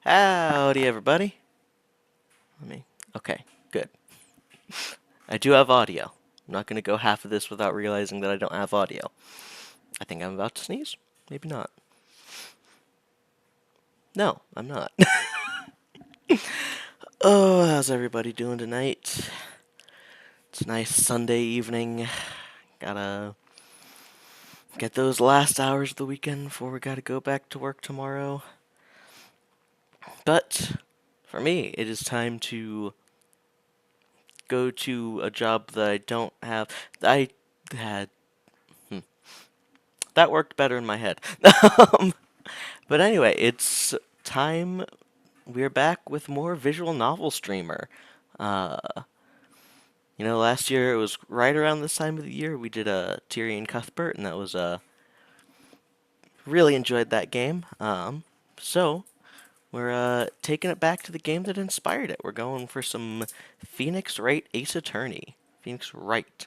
Howdy, everybody. Okay, good. I do have audio. I'm not going to go half of this without realizing that I don't have audio. I think I'm about to sneeze. Maybe not. No, I'm not. Oh, how's everybody doing tonight? It's a nice Sunday evening. Gotta get those last hours of the weekend before we gotta go back to work tomorrow. But for me, it is time to go to a job that I don't have. I had. That worked better in my head. But anyway, it's time. We're back with more visual novel streamer. Uh, last year it was right around this time of the year we did a Tyrion Cuthbert, and that was really enjoyed that game. So we're taking it back to the game that inspired it. We're going for some Phoenix Wright Ace Attorney. Phoenix Wright.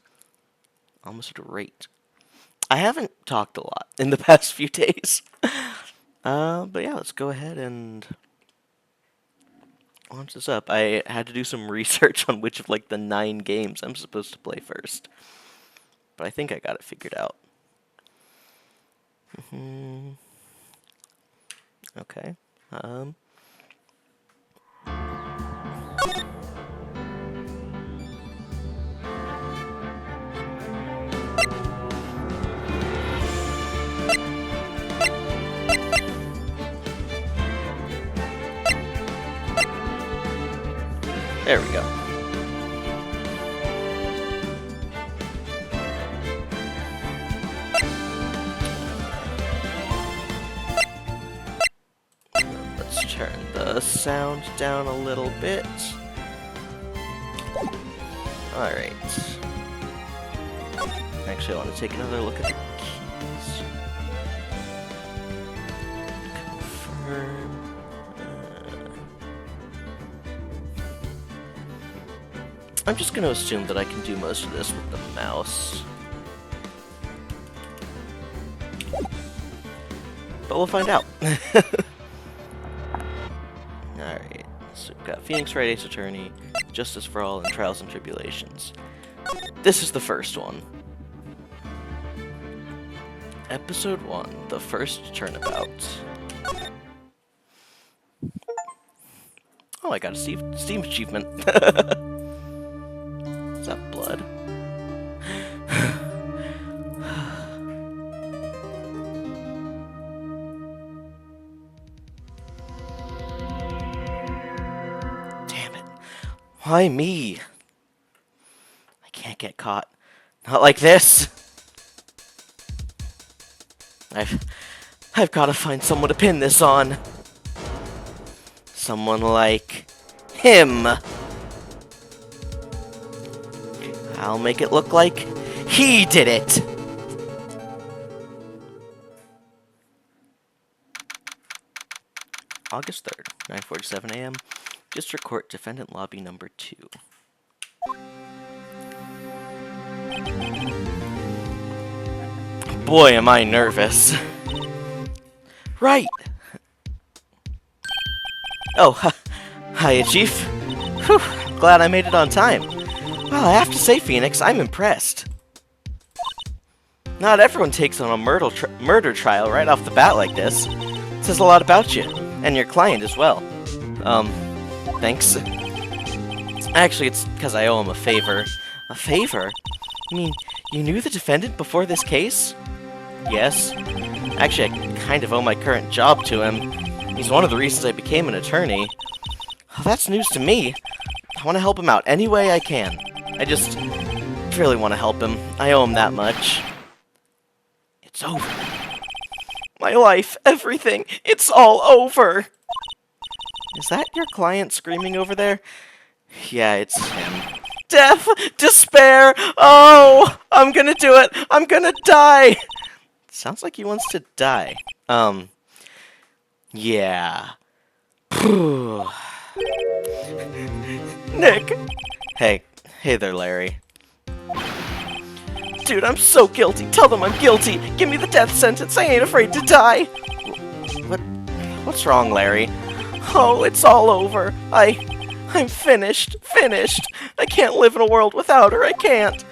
Almost a rate. I haven't talked a lot in the past few days. But yeah, let's go ahead and launch this up. I had to do some research on which of like the 9 games I'm supposed to play first. But I think I got it figured out. Okay. There we go. Let's turn the sound down a little bit. Alright. Actually, I want to take another look at the keys. Confirm. I'm just going to assume that I can do most of this with the mouse. But we'll find out. Alright, so we've got Phoenix Wright Ace Attorney, Justice for All, and Trials and Tribulations. This is the first one. Episode 1, the first turnabout. Oh, I got a Steam achievement. Is that blood? Damn it. Why me? I can't get caught. Not like this. I've got to find someone to pin this on. Someone like him. I'll make it look like he did it! August 3rd, 9:47 a.m. District Court Defendant Lobby number 2. Boy, am I nervous. Right! Oh, hiya, Chief. Whew, glad I made it on time. Well, I have to say, Phoenix, I'm impressed. Not everyone takes on a murder trial right off the bat like this. It says a lot about you, and your client as well. Thanks. Actually, it's because I owe him a favor. A favor? You mean, you knew the defendant before this case? Yes. Actually, I kind of owe my current job to him. He's one of the reasons I became an attorney. Oh, that's news to me. I want to help him out any way I can. I just really want to help him. I owe him that much. It's over. My life, everything, it's all over. Is that your client screaming over there? Yeah, it's him. Death! Despair! Oh! I'm gonna do it! I'm gonna die! Sounds like he wants to die. Yeah. Nick! Hey there, Larry. Dude, I'm so guilty. Tell them I'm guilty. Give me the death sentence. I ain't afraid to die. What's wrong, Larry? Oh, it's all over. I'm finished. Finished. I can't live in a world without her. I can't.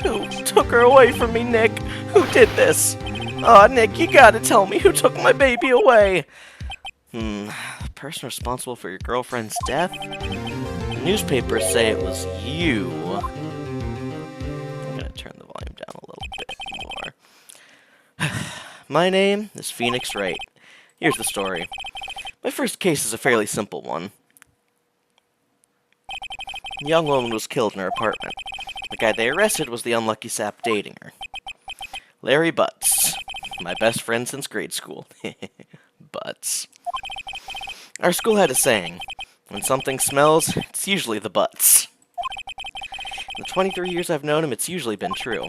Who took her away from me, Nick? Who did this? Aw, Nick, you gotta tell me who took my baby away. The person responsible for your girlfriend's death? The newspapers say it was you. I'm gonna turn the volume down a little bit more. My name is Phoenix Wright. Here's the story. My first case is a fairly simple one. A young woman was killed in her apartment. The guy they arrested was the unlucky sap dating her. Larry Butts. My best friend since grade school. Butts. Our school had a saying, when something smells, it's usually the butts. In the 23 years I've known him, it's usually been true.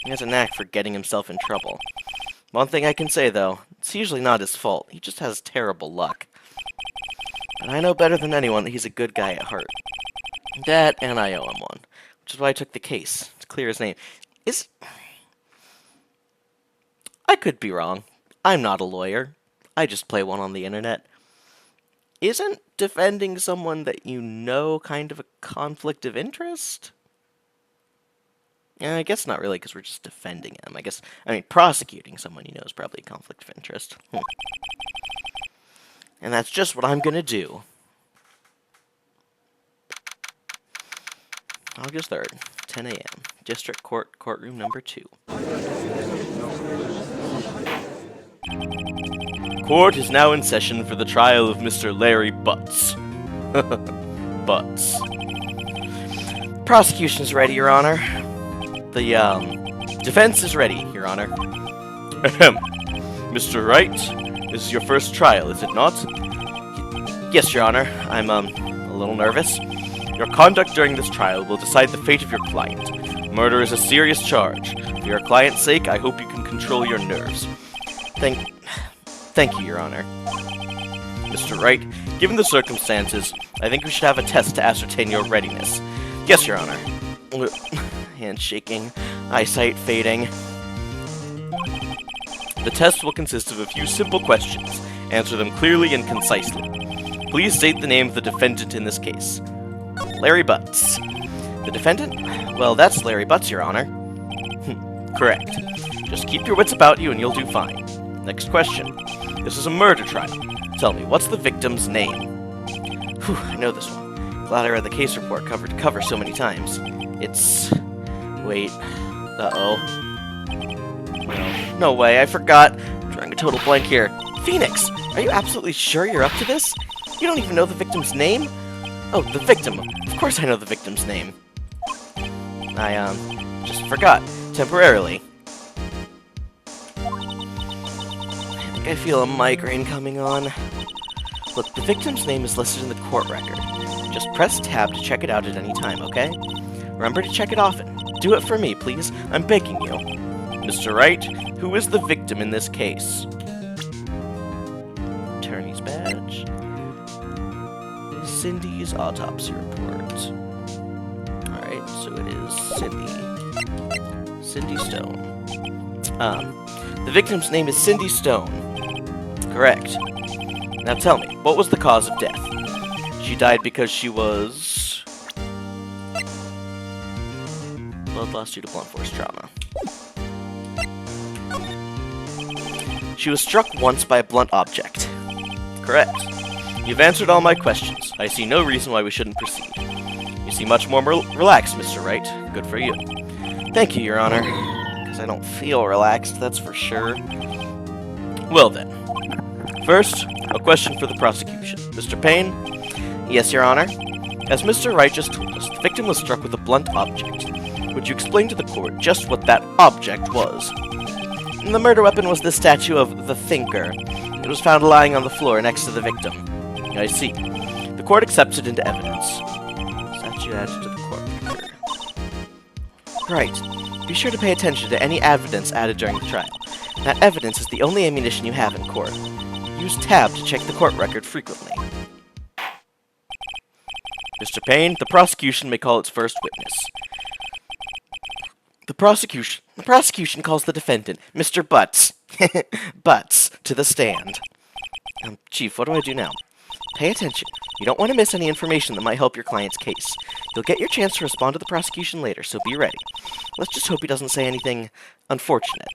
He has a knack for getting himself in trouble. One thing I can say, though, it's usually not his fault. He just has terrible luck. But I know better than anyone that he's a good guy at heart. That, and I owe him one. Which is why I took the case. To clear his name. I could be wrong. I'm not a lawyer. I just play one on the internet. Isn't defending someone that you know kind of a conflict of interest? I guess not really, because we're just defending him. I mean, prosecuting someone you know is probably a conflict of interest. And that's just what I'm gonna do. August 3rd, 10 a.m. District Court, Courtroom number 2. Court is now in session for the trial of Mr. Larry Butts. Butts. Prosecution is ready, Your Honor. The, defense is ready, Your Honor. Ahem. Mr. Wright, this is your first trial, is it not? Yes, Your Honor. I'm, a little nervous. Your conduct during this trial will decide the fate of your client. Murder is a serious charge. For your client's sake, I hope you can control your nerves. Thank you, Your Honor. Mr. Wright, given the circumstances, I think we should have a test to ascertain your readiness. Yes, Your Honor. Hand shaking, eyesight fading. The test will consist of a few simple questions. Answer them clearly and concisely. Please state the name of the defendant in this case. Larry Butts. The defendant? Well, that's Larry Butts, Your Honor. Correct. Just keep your wits about you and you'll do fine. Next question. This is a murder trial. Tell me, what's the victim's name? Whew, I know this one. Glad I read the case report cover to cover so many times. It's... Wait. Uh-oh. No way, I forgot. I'm drawing a total blank here. Phoenix, are you absolutely sure you're up to this? You don't even know the victim's name? Oh, the victim. Of course I know the victim's name. I, just forgot. Temporarily. I think I feel a migraine coming on. Look, the victim's name is listed in the court record. Just press tab to check it out at any time, okay? Remember to check it often. Do it for me, please. I'm begging you. Mr. Wright, who is the victim in this case? Attorney's badge. Cindy's autopsy report. Alright, so it is Cindy. Cindy Stone. The victim's name is Cindy Stone. Correct. Now tell me, what was the cause of death? She died because she was... blood loss due to blunt force trauma. She was struck once by a blunt object. Correct. You've answered all my questions. I see no reason why we shouldn't proceed. You seem much more relaxed, Mr. Wright. Good for you. Thank you, Your Honor. Because I don't feel relaxed, that's for sure. Well then. First, a question for the prosecution. Mr. Payne? Yes, Your Honor. As Mr. Wright just told us, the victim was struck with a blunt object. Would you explain to the court just what that object was? The murder weapon was the statue of the Thinker. It was found lying on the floor next to the victim. I see. The court accepts it into evidence. Statue added to the court record. Right. Be sure to pay attention to any evidence added during the trial. That evidence is the only ammunition you have in court. Use tab to check the court record frequently. Mr. Payne, the prosecution may call its first witness. The prosecution calls the defendant, Mr. Butts, Butts, to the stand. Chief, what do I do now? Pay attention. You don't want to miss any information that might help your client's case. You'll get your chance to respond to the prosecution later, so be ready. Let's just hope he doesn't say anything unfortunate.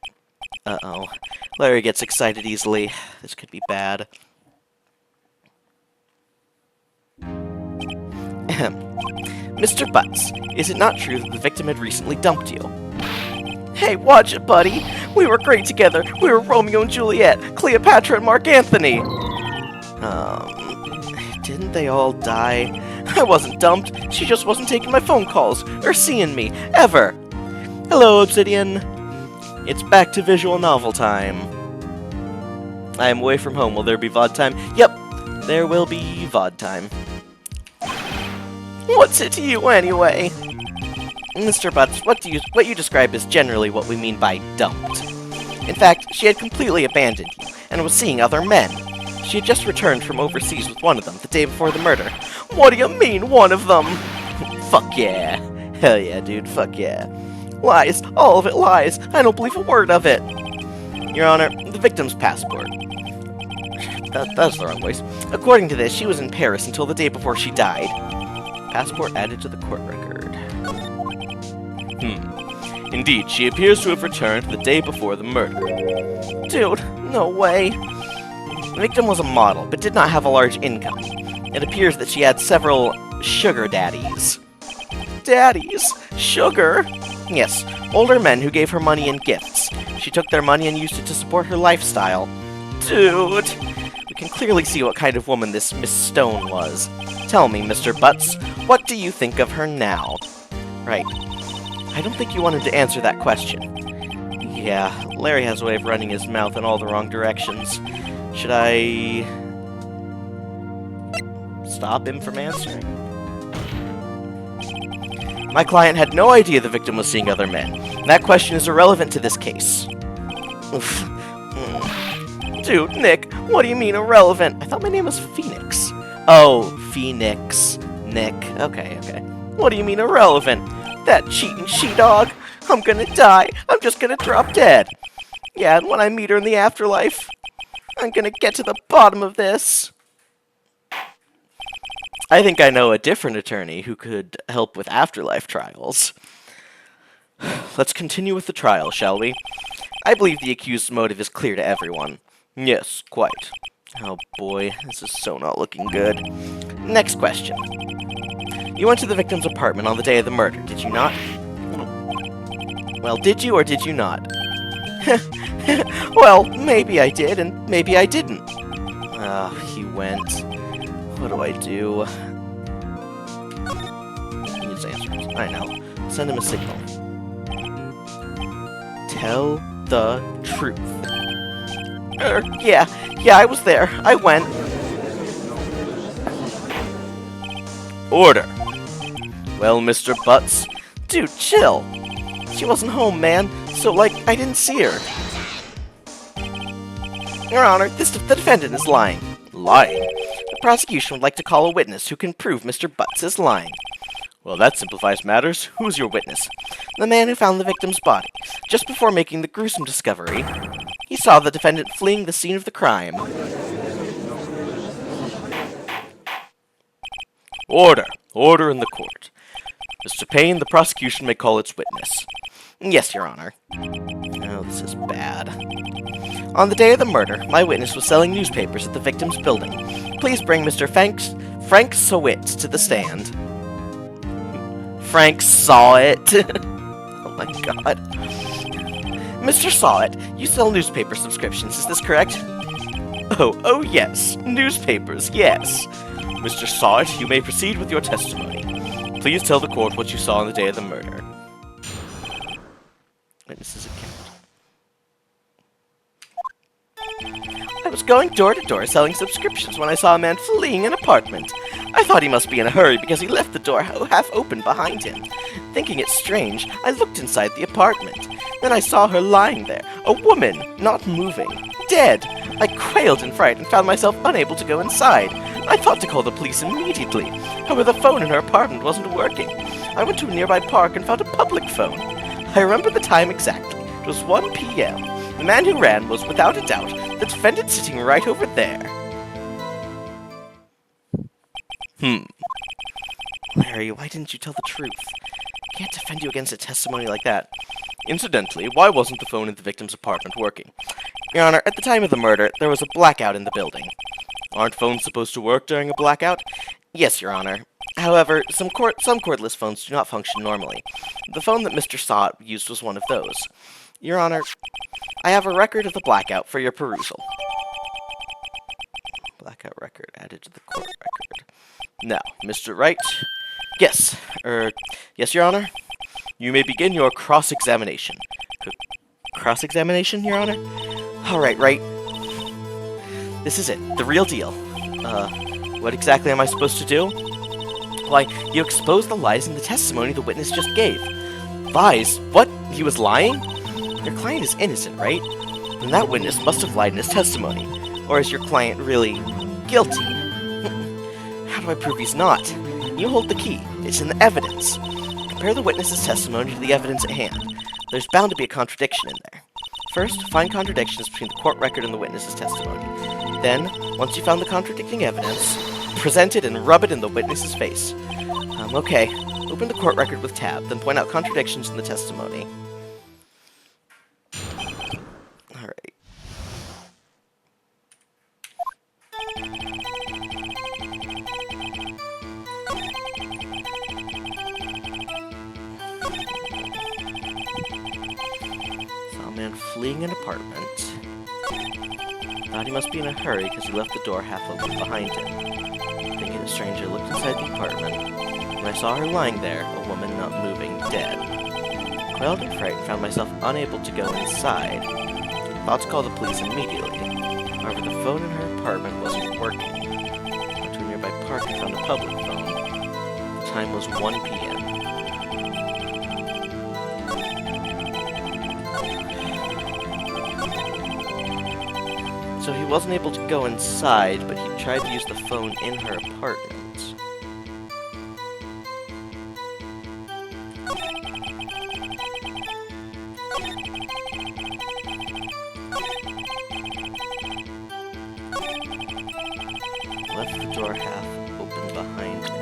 Uh-oh. Larry gets excited easily. This could be bad. Mr. Butts, is it not true that the victim had recently dumped you? Hey, watch it, buddy! We were great together! We were Romeo and Juliet, Cleopatra and Mark Anthony! Didn't they all die? I wasn't dumped, she just wasn't taking my phone calls, or seeing me, ever! Hello, Obsidian! It's back to visual novel time. I am away from home, will there be VOD time? Yep, there will be VOD time. What's it to you, anyway? Mr. Butts, what you describe is generally what we mean by dumped. In fact, she had completely abandoned you, and was seeing other men. She had just returned from overseas with one of them, the day before the murder. What do you mean, one of them? Fuck yeah. Hell yeah, dude, fuck yeah. Lies, all of it lies. I don't believe a word of it. Your Honor, the victim's passport. That's the wrong voice. According to this, she was in Paris until the day before she died. Passport added to the court record. Indeed, she appears to have returned the day before the murder. Dude, no way. The victim was a model, but did not have a large income. It appears that she had several sugar daddies. Daddies? Sugar? Yes, older men who gave her money and gifts. She took their money and used it to support her lifestyle. Dude! We can clearly see what kind of woman this Miss Stone was. Tell me, Mr. Butts, what do you think of her now? Right. I don't think you wanted to answer that question. Yeah, Larry has a way of running his mouth in all the wrong directions. Should I stop him from answering? My client had no idea the victim was seeing other men. That question is irrelevant to this case. Oof. Dude, Nick, what do you mean irrelevant? I thought my name was Phoenix. Oh, Phoenix. Nick. Okay. What do you mean irrelevant? That cheating she-dog? I'm gonna die. I'm just gonna drop dead. Yeah, and when I meet her in the afterlife, I'm gonna get to the bottom of this. I think I know a different attorney who could help with afterlife trials. Let's continue with the trial, shall we? I believe the accused's motive is clear to everyone. Yes, quite. Oh boy, this is so not looking good. Next question. You went to the victim's apartment on the day of the murder, did you not? Well, did you or did you not? Well, maybe I did, and maybe I didn't. He went. What do I do? He needs answers. I know. Send him a signal. Tell the truth. Yeah, I was there. I went. Order. Well, Mr. Butts. Dude, chill. She wasn't home, man. So, I didn't see her. Your Honor, the defendant is lying. Lying? The prosecution would like to call a witness who can prove Mr. Butts is lying. Well, that simplifies matters. Who's your witness? The man who found the victim's body. Just before making the gruesome discovery, he saw the defendant fleeing the scene of the crime. Order. Order in the court. Mr. Payne, the prosecution may call its witness. Yes, Your Honor. Oh, this is bad. On the day of the murder, my witness was selling newspapers at the victim's building. Please bring Mr. Frank Sowit to the stand. Frank saw it. Oh my god. Mr. Sowit, you sell newspaper subscriptions, is this correct? Oh yes. Newspapers, yes. Mr. Sowit, you may proceed with your testimony. Please tell the court what you saw on the day of the murder. Witness's account. I was going door to door selling subscriptions when I saw a man fleeing an apartment. I thought he must be in a hurry because he left the door half open behind him. Thinking it strange, I looked inside the apartment. Then I saw her lying there, a woman, not moving, dead. I quailed in fright and found myself unable to go inside. I thought to call the police immediately. However, the phone in her apartment wasn't working. I went to a nearby park and found a public phone. I remember the time exactly. It was 1 p.m. The man who ran was, without a doubt, the defendant sitting right over there. Larry, why didn't you tell the truth? I can't defend you against a testimony like that. Incidentally, why wasn't the phone in the victim's apartment working? Your Honor, at the time of the murder, there was a blackout in the building. Aren't phones supposed to work during a blackout? Yes, Your Honor. However, some cordless phones do not function normally. The phone that Mr. Sott used was one of those. Your Honor, I have a record of the blackout for your perusal. Blackout record added to the court record. Now, Mr. Wright. Yes. Yes, Your Honor? You may begin your cross-examination. Cross-examination, Your Honor? Alright, right. This is it. The real deal. What exactly am I supposed to do? Why, you expose the lies in the testimony the witness just gave. Lies? What? He was lying? Your client is innocent, right? Then that witness must have lied in his testimony. Or is your client really guilty? How do I prove he's not? You hold the key. It's in the evidence. Compare the witness's testimony to the evidence at hand. There's bound to be a contradiction in there. First, find contradictions between the court record and the witness's testimony. Then, once you found the contradicting evidence, present it and rub it in the witness's face. Okay. Open the court record with tab, then point out contradictions in the testimony. Alright. Saw a man fleeing an apartment. Thought he must be in a hurry because he left the door half open behind him. Thinking the stranger looked inside the apartment. When I saw her lying there, a woman not moving, dead. Quailed in fright and found myself unable to go inside. Thought to call the police immediately. However, the phone in her apartment wasn't working. Went to a nearby park and found a public phone. The time was 1 p.m. So he wasn't able to go inside, but he tried to use the phone in her apartment. Left the door half open behind him.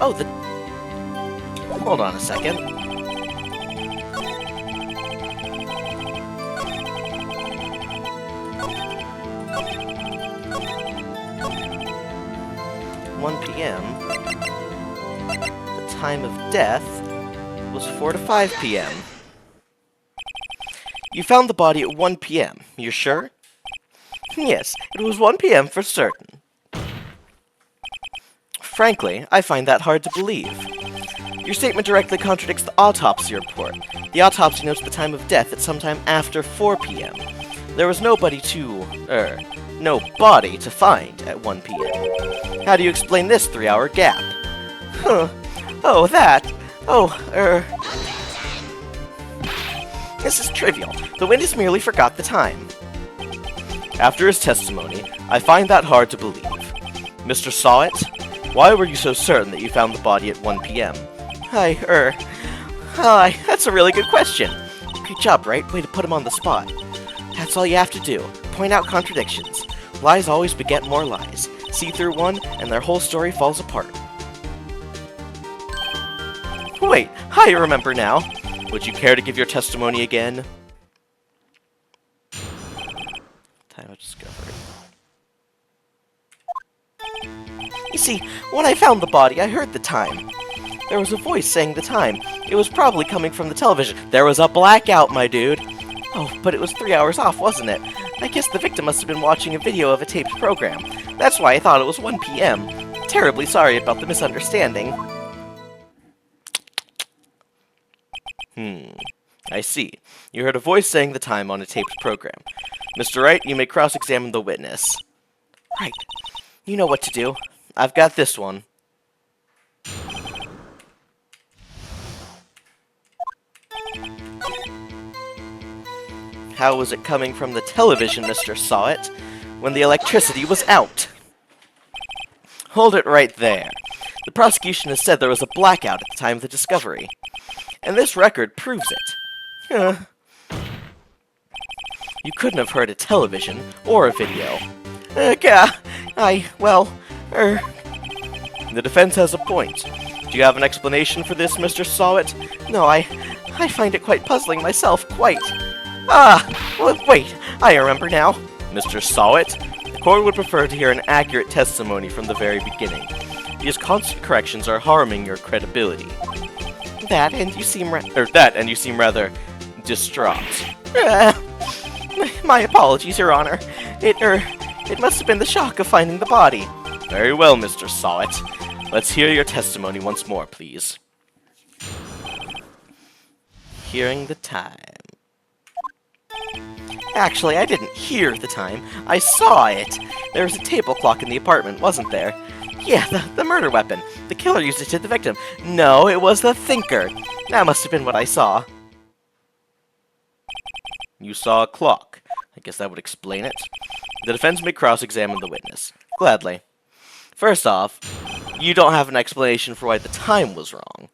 Oh, hold on a second. p.m. The time of death was 4 to 5 p.m. You found the body at 1 p.m. You're sure? Yes, it was 1 p.m. for certain. Frankly, I find that hard to believe. Your statement directly contradicts the autopsy report. The autopsy notes the time of death at sometime after 4 p.m. There was no body to find at 1 p.m. How do you explain this 3-hour gap? Huh. Oh, that. This is trivial. The witness merely forgot the time. After his testimony, I find that hard to believe. Mr. Sawit, why were you so certain that you found the body at 1 p.m.? That's a really good question. Good job, right? Way to put him on the spot. That's all you have to do. Point out contradictions. Lies always beget more lies. See through one, and their whole story falls apart. Wait, I remember now. Would you care to give your testimony again? Time of discovery. You see, when I found the body, I heard the time. There was a voice saying the time. It was probably coming from the television. There was a blackout, my dude. Oh, but it was 3 hours off, wasn't it? I guess the victim must have been watching a video of a taped program. That's why I thought it was 1 p.m. Terribly sorry about the misunderstanding. I see. You heard a voice saying the time on a taped program. Mr. Wright, you may cross-examine the witness. Right. You know what to do. I've got this one. How was it coming from the television, Mr. Sawit, when the electricity was out? Hold it right there. The prosecution has said there was a blackout at the time of the discovery. And this record proves it. You couldn't have heard a television or a video. The defense has a point. Do you have an explanation for this, Mr. Sawit? No, I find it quite puzzling myself, quite. Wait, I remember now. Mr. Sawit, the court would prefer to hear an accurate testimony from the very beginning. These constant corrections are harming your credibility. That, and you seem rather distraught. My apologies, Your Honor. It must have been the shock of finding the body. Very well, Mr. Sawit. Let's hear your testimony once more, please. Hearing the time. Actually, I didn't hear the time. I saw it. There was a table clock in the apartment, wasn't there? Yeah, the murder weapon. The killer used it to hit the victim. No, it was the thinker. That must have been what I saw. You saw a clock. I guess that would explain it. The defense may cross-examine the witness. Gladly. First off, you don't have an explanation for why the time was wrong.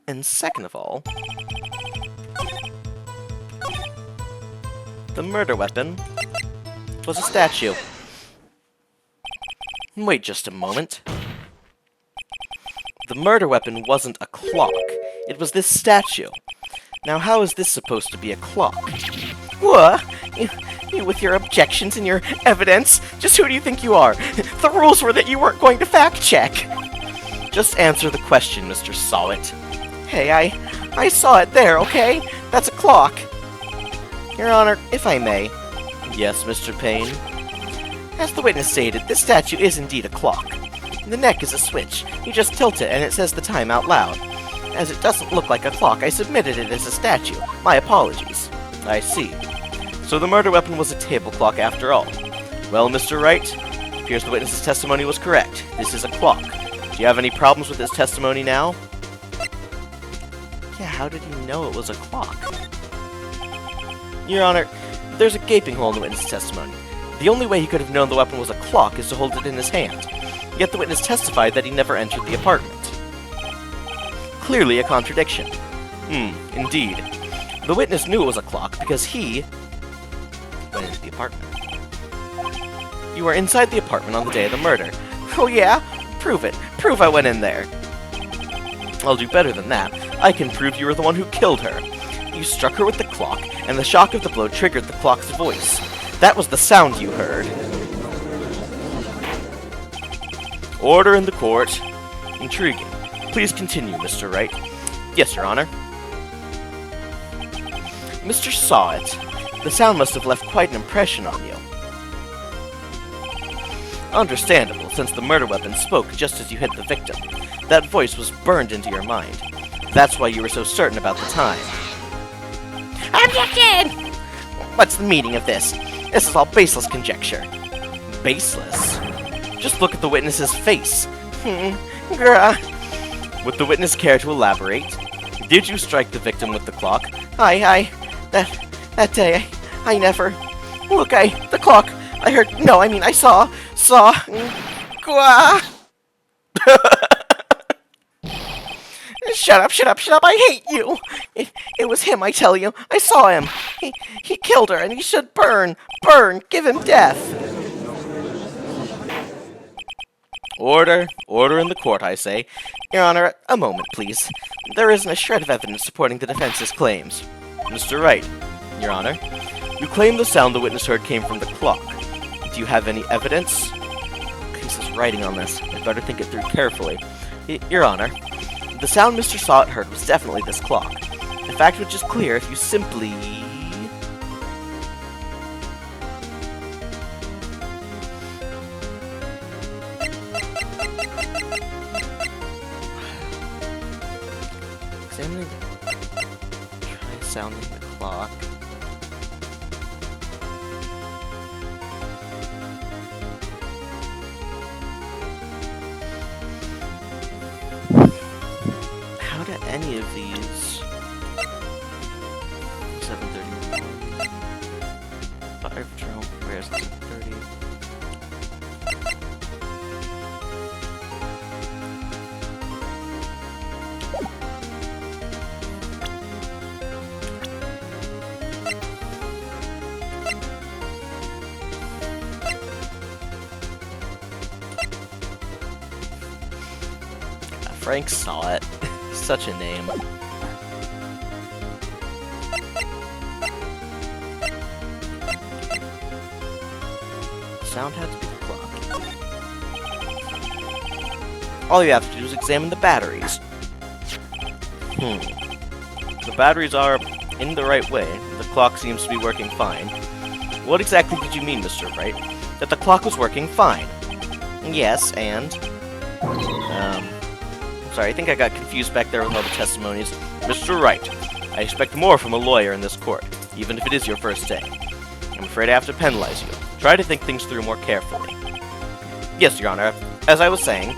And second of all, the murder weapon was a statue. Wait just a moment. The murder weapon wasn't a clock. It was this statue. Now, how is this supposed to be a clock? What? You with your objections and your evidence? Just who do you think you are? The rules were that you weren't going to fact-check. Just answer the question, Mr. Sawit. Hey, I saw it there, okay? That's a clock. Your Honor, if I may. Yes, Mr. Payne? As the witness stated, this statue is indeed a clock. The neck is a switch. You just tilt it and it says the time out loud. As it doesn't look like a clock, I submitted it as a statue. My apologies. I see. So the murder weapon was a table clock after all. Well, Mr. Wright, it appears the witness's testimony was correct. This is a clock. Do you have any problems with his testimony now? Yeah, how did he know it was a clock? Your Honor, there's a gaping hole in the witness's testimony. The only way he could have known the weapon was a clock is to hold it in his hand. Yet the witness testified that he never entered the apartment. Clearly a contradiction. Indeed. The witness knew it was a clock because he went into the apartment. You were inside the apartment on the day of the murder. Oh yeah? Prove it. Prove I went in there. I'll do better than that. I can prove you were the one who killed her. You struck her with the clock, and the shock of the blow triggered the clock's voice. That was the sound you heard. Order in the court. Intriguing. Please continue, Mr. Wright. Yes, Your Honor. Mr. Sawit, the sound must have left quite an impression on you. Understandable, since the murder weapon spoke just as you hit the victim. That voice was burned into your mind. That's why you were so certain about the time. Objection! What's the meaning of this? This is all baseless conjecture. Baseless? Just look at the witness's face. Would the witness care to elaborate? Did you strike the victim with the clock? That day, I never... Look, the clock, I heard... No, I mean, I saw... Shut up, I hate you! It was him, I tell you. I saw him. He killed her, and he should burn, give him death. Order in the court, I say. Your Honor, a moment, please. There isn't a shred of evidence supporting the defense's claims. Mr. Wright, Your Honor, you claim the sound the witness heard came from the clock. Do you have any evidence? Case is writing on this. I'd better think it through carefully. Your Honor, the sound Mr. Sawit heard was definitely this clock. The fact which is clear if you simply... Examining try sounding the clock. How do any of these 7:31 Everytone, where's 7:30? Frank saw it. Such a name. Sound had to be the clock. All you have to do is examine the batteries. The batteries are in the right way. The clock seems to be working fine. What exactly did you mean, Mr. Wright? That the clock was working fine? Yes, and... sorry, I think I got confused back there with all the testimonies. Mr. Wright, I expect more from a lawyer in this court, even if it is your first day. I'm afraid I have to penalize you. Try to think things through more carefully. Yes, Your Honor. As I was saying...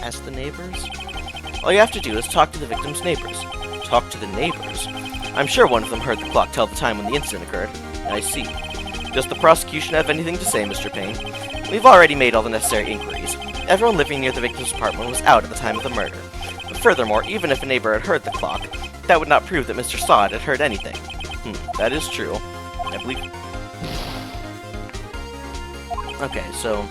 Ask the neighbors? All you have to do is talk to the victim's neighbors. Talk to the neighbors? I'm sure one of them heard the clock tell the time when the incident occurred. I see. Does the prosecution have anything to say, Mr. Payne? We've already made all the necessary inquiries. Everyone living near the victim's apartment was out at the time of the murder. Furthermore, even if a neighbor had heard the clock, that would not prove that Mr. Sod had heard anything. That is true. I believe... Okay, so...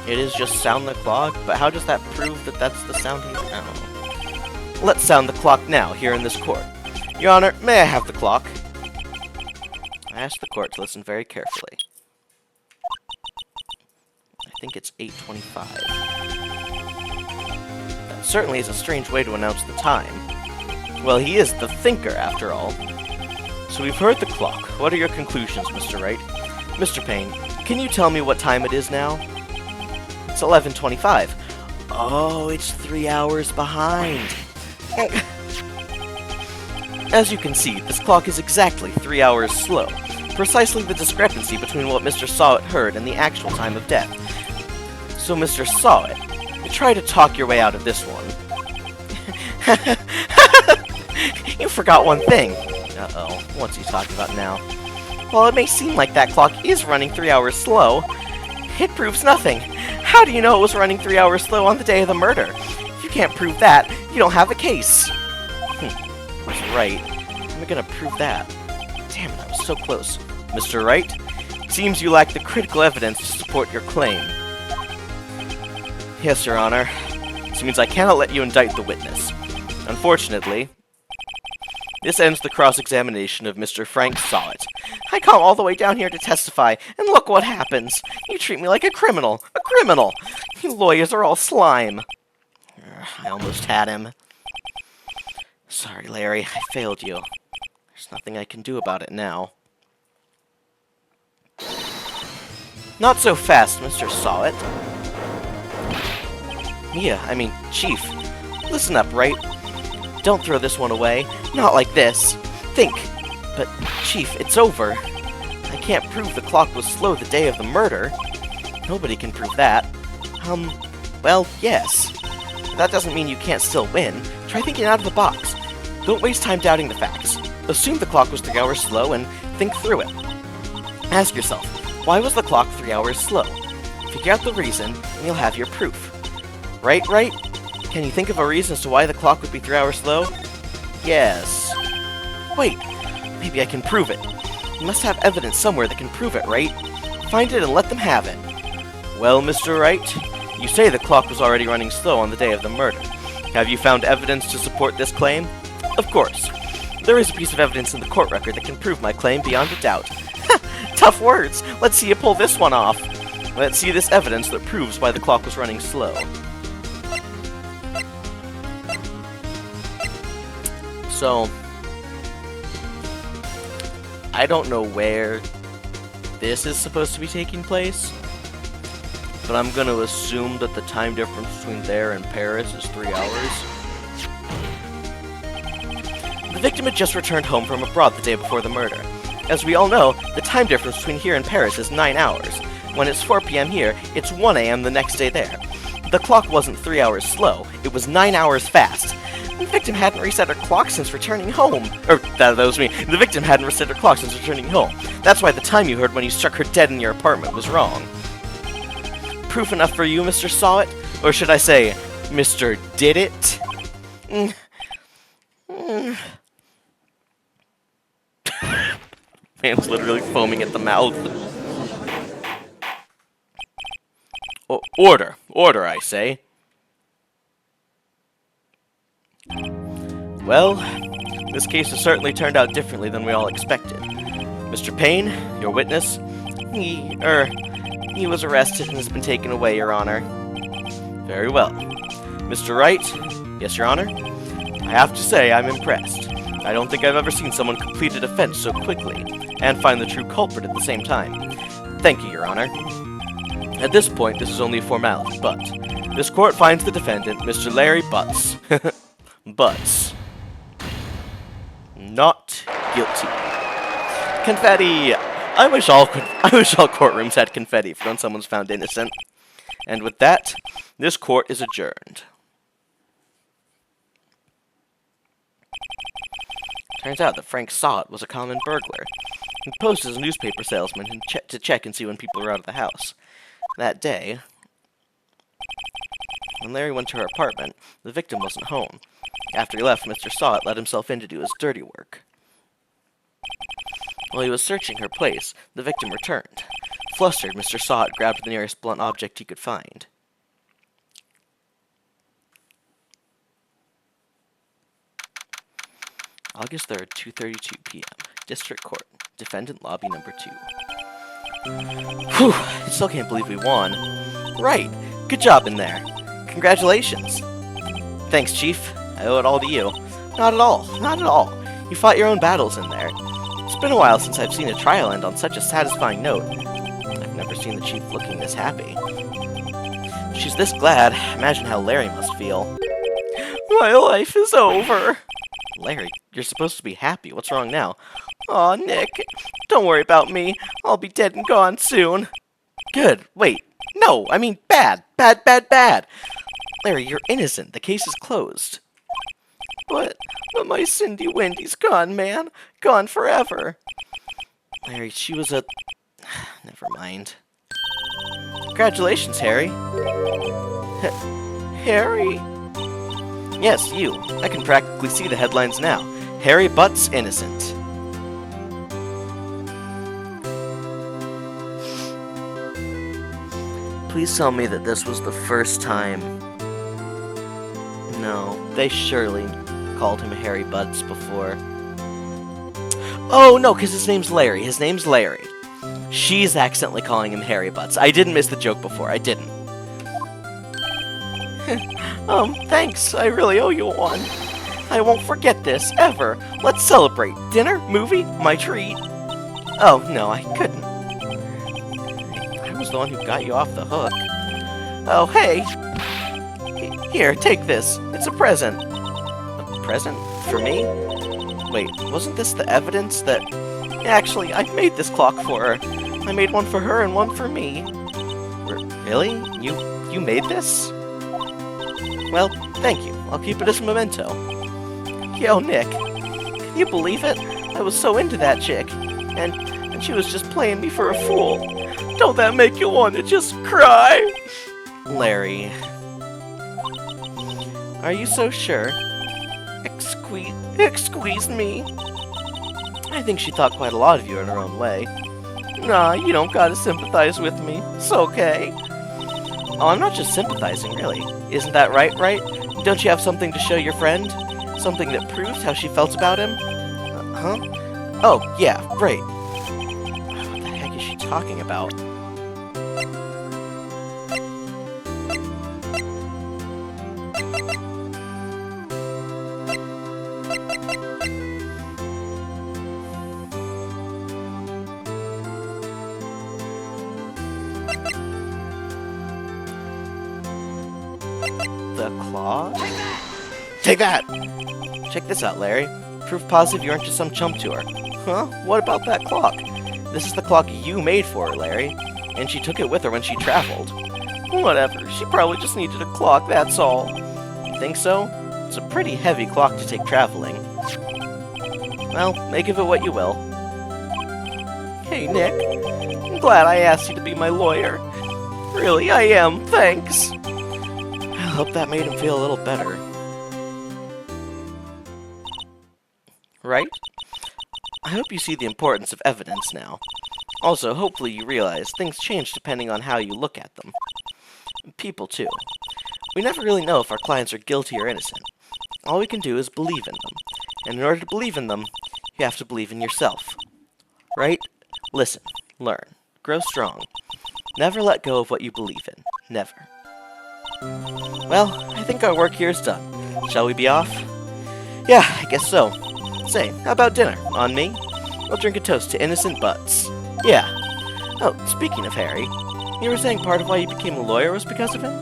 It is just sound the clock, but how does that prove that that's the sound he... I don't know. Let's sound the clock now, here in this court. Your Honor, may I have the clock? I ask the court to listen very carefully. I think it's 8:25. That certainly is a strange way to announce the time. Well, he is the thinker, after all. So we've heard the clock. What are your conclusions, Mr. Wright? Mr. Payne, can you tell me what time it is now? It's 11:25. Oh, it's 3 hours behind. As you can see, this clock is exactly 3 hours slow. Precisely the discrepancy between what Mr. Sawit heard and the actual time of death. So, Mr. Sawit, try to talk your way out of this one. You forgot one thing. Uh-oh, what's he talking about now? While it may seem like that clock is running 3 hours slow, it proves nothing. How do you know it was running 3 hours slow on the day of the murder? If you can't prove that, you don't have a case. That's right. How am I gonna prove that? Damn it, I was so close. Mr. Wright, it seems you lack the critical evidence to support your claim. Yes, Your Honor. This means I cannot let you indict the witness. Unfortunately, this ends the cross-examination of Mr. Frank Sawit. I come all the way down here to testify, and look what happens. You treat me like a criminal. A criminal! You lawyers are all slime. I almost had him. Sorry, Larry. I failed you. There's nothing I can do about it now. Not so fast, Mr. Sawit. Chief. Listen up, right? Don't throw this one away. Not like this. Think. But, Chief, it's over. I can't prove the clock was slow the day of the murder. Nobody can prove that. Well, yes. That doesn't mean you can't still win. Try thinking out of the box. Don't waste time doubting the facts. Assume the clock was 3 hours slow and think through it. Ask yourself, why was the clock 3 hours slow? Figure out the reason, and you'll have your proof. Right? Can you think of a reason as to why the clock would be 3 hours slow? Yes. Wait, maybe I can prove it. You must have evidence somewhere that can prove it, right? Find it and let them have it. Well, Mr. Wright, you say the clock was already running slow on the day of the murder. Have you found evidence to support this claim? Of course. There is a piece of evidence in the court record that can prove my claim beyond a doubt. Tough words! Let's see you pull this one off. Let's see this evidence that proves why the clock was running slow. So, I don't know where this is supposed to be taking place, but I'm going to assume that the time difference between there and Paris is 3 hours. The victim had just returned home from abroad the day before the murder. As we all know, the time difference between here and Paris is 9 hours. When it's 4 p.m. here, it's 1 a.m. the next day there. The clock wasn't 3 hours slow, it was 9 hours fast. The victim hadn't reset her clock since returning home. That was me. The victim hadn't reset her clock since returning home. That's why the time you heard when you struck her dead in your apartment was wrong. Proof enough for you, Mr. Sawit? Or should I say, Mr. Did It? Mm. Mm. Man's literally foaming at the mouth. Order. Order, I say. Well, this case has certainly turned out differently than we all expected. Mr. Payne, your witness, he was arrested and has been taken away, Your Honor. Very well. Mr. Wright, yes, Your Honor? I have to say I'm impressed. I don't think I've ever seen someone complete a defense so quickly, and find the true culprit at the same time. Thank you, Your Honor. At this point, this is only a formality, but this court finds the defendant, Mr. Larry Butts, Butts, not guilty. Confetti! I wish all courtrooms had confetti for when someone's found innocent. And with that, this court is adjourned. Turns out that Frank Sott was a common burglar. He posed as a newspaper salesman to check and see when people were out of the house. That day, when Larry went to her apartment, the victim wasn't home. After he left, Mr. Sott let himself in to do his dirty work. While he was searching her place, the victim returned. Flustered, Mr. Sott grabbed the nearest blunt object he could find. August 3rd, 2:32 p.m. District Court. Defendant Lobby Number 2. Whew, I still can't believe we won. Right, good job in there. Congratulations. Thanks, Chief. I owe it all to you. Not at all, not at all. You fought your own battles in there. It's been a while since I've seen a trial end on such a satisfying note. I've never seen the Chief looking this happy. She's this glad. Imagine how Larry must feel. My life is over. Larry, you're supposed to be happy. What's wrong now? Aw, Nick. Don't worry about me. I'll be dead and gone soon. Good. Wait. No, I mean bad. Bad, bad, bad. Larry, you're innocent. The case is closed. But my Cindy Wendy's gone, man. Gone forever. Larry, she was a... Never mind. Congratulations, Harry. Harry? Yes, you. I can practically see the headlines now. Harry Butts innocent. Please tell me that this was the first time. No, they surely called him Harry Butts before. Oh, no, because his name's Larry. His name's Larry. She's accidentally calling him Harry Butts. I didn't miss the joke before. I didn't. Thanks. I really owe you one. I won't forget this, ever. Let's celebrate. Dinner? Movie? My treat. Oh, no, I couldn't. I was the one who got you off the hook. Oh, hey. Here, take this. It's a present. A present? For me? Wait, wasn't this the evidence that... Actually, I made this clock for her. I made one for her and one for me. Really? You made this? Well, thank you. I'll keep it as a memento. Yo, Nick. Can you believe it? I was so into that chick. And she was just playing me for a fool. Don't that make you want to just cry? Larry. Are you so sure? Excuse me. I think she thought quite a lot of you in her own way. Nah, you don't gotta sympathize with me. It's okay. Oh, I'm not just sympathizing, really. Isn't that right? Don't you have something to show your friend? Something that proves how she felt about him? Huh? Oh, yeah, right. What the heck is she talking about? The claw? Take that! Check this out, Larry. Proof positive you aren't just some chump to her. Huh? What about that clock? This is the clock you made for her, Larry. And she took it with her when she traveled. Whatever. She probably just needed a clock, that's all. You think so? It's a pretty heavy clock to take traveling. Well, make of it what you will. Hey, Nick. I'm glad I asked you to be my lawyer. Really, I am. Thanks. I hope that made him feel a little better. right? I hope you see the importance of evidence now. Also, hopefully you realize things change depending on how you look at them. People, too. We never really know if our clients are guilty or innocent. All we can do is believe in them. And in order to believe in them, you have to believe in yourself. Right? Listen, learn, grow strong. Never let go of what you believe in. Never. Well, I think our work here is done. Shall we be off? Yeah, I guess so. Say, how about dinner? On me? We'll drink a toast to innocent butts. Yeah. Oh, speaking of Harry, you were saying part of why you became a lawyer was because of him?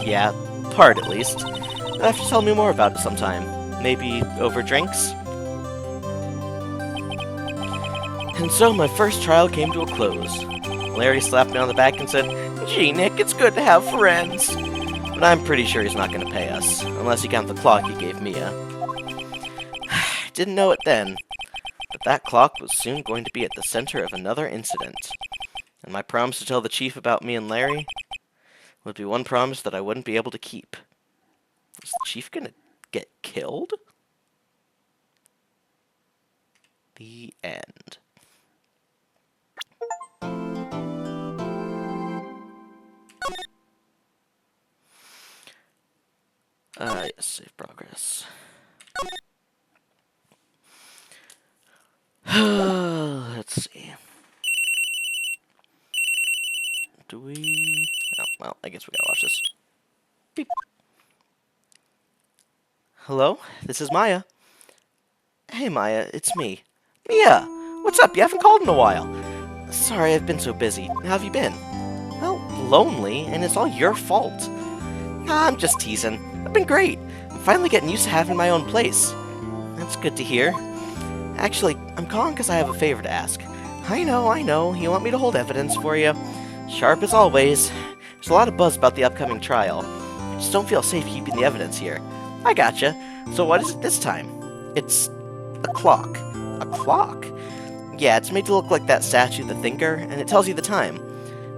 Yeah, part at least. You'll have to tell me more about it sometime. Maybe over drinks? And so my first trial came to a close. Larry slapped me on the back and said, "Gee, Nick, it's good to have friends." But I'm pretty sure he's not going to pay us, unless you count the clock he gave Mia. Didn't know it then, but that clock was soon going to be at the center of another incident. And my promise to tell the chief about me and Larry would be one promise that I wouldn't be able to keep. Was the chief going to get killed? The end. Yes, save progress. Let's see. Do we... Oh, well, I guess we gotta watch this. Beep. Hello? This is Maya. Hey, Maya, it's me. Mia! What's up? You haven't called in a while. Sorry, I've been so busy. How have you been? Well, lonely, and it's all your fault. Nah, I'm just teasing. I've been great. I'm finally getting used to having my own place. That's good to hear. Actually, I'm calling because I have a favor to ask. I know. You want me to hold evidence for you. Sharp as always. There's a lot of buzz about the upcoming trial. I just don't feel safe keeping the evidence here. I gotcha. So what is it this time? It's a clock. A clock? Yeah, it's made to look like that statue, the Thinker, and it tells you the time.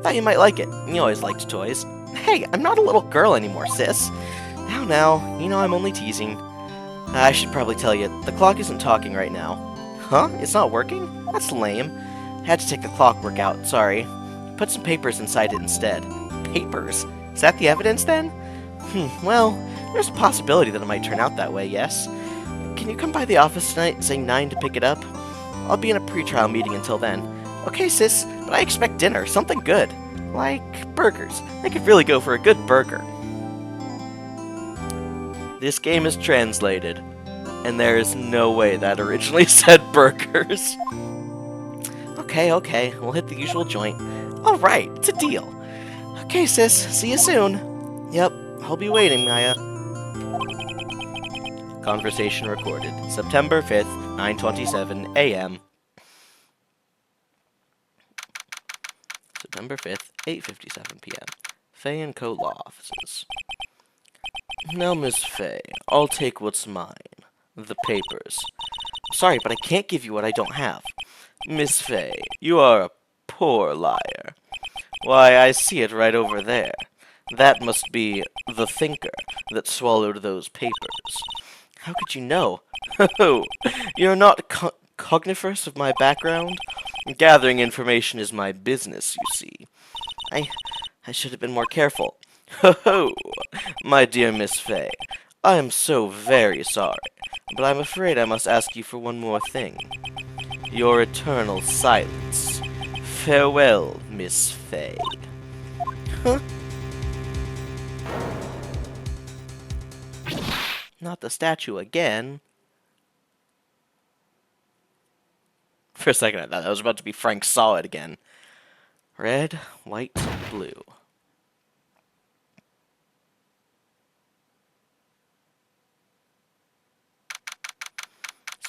Thought you might like it. You always liked toys. Hey, I'm not a little girl anymore, sis. Now, you know I'm only teasing. I should probably tell you, the clock isn't talking right now. Huh? It's not working? That's lame. Had to take the clockwork out, sorry. Put some papers inside it instead. Papers? Is that the evidence then? Well, there's a possibility that it might turn out that way, yes. Can you come by the office tonight, say 9 to pick it up? I'll be in a pre-trial meeting until then. Okay, sis, but I expect dinner, something good. Like burgers. I could really go for a good burger. This game is translated, and there is no way that originally said burgers. Okay, we'll hit the usual joint. Alright, it's a deal. Okay, sis, see you soon. Yep, I'll be waiting, Maya. Conversation recorded. September 5th, 9:27 a.m. September 5th, 8:57 p.m. Fay & Co. Law Offices. Now, Miss Fay, I'll take what's mine. The papers. Sorry, but I can't give you what I don't have. Miss Fay, you are a poor liar. Why, I see it right over there. That must be the Thinker that swallowed those papers. How could you know? Oh, you're not cogniferous of my background? Gathering information is my business, you see. I should have been more careful. Ho, my dear Miss Fay, I am so very sorry, but I'm afraid I must ask you for one more thing. Your eternal silence. Farewell, Miss Fay. Huh? Not the statue again. For a second, I thought that was about to be Frank Solid again. Red, white, blue.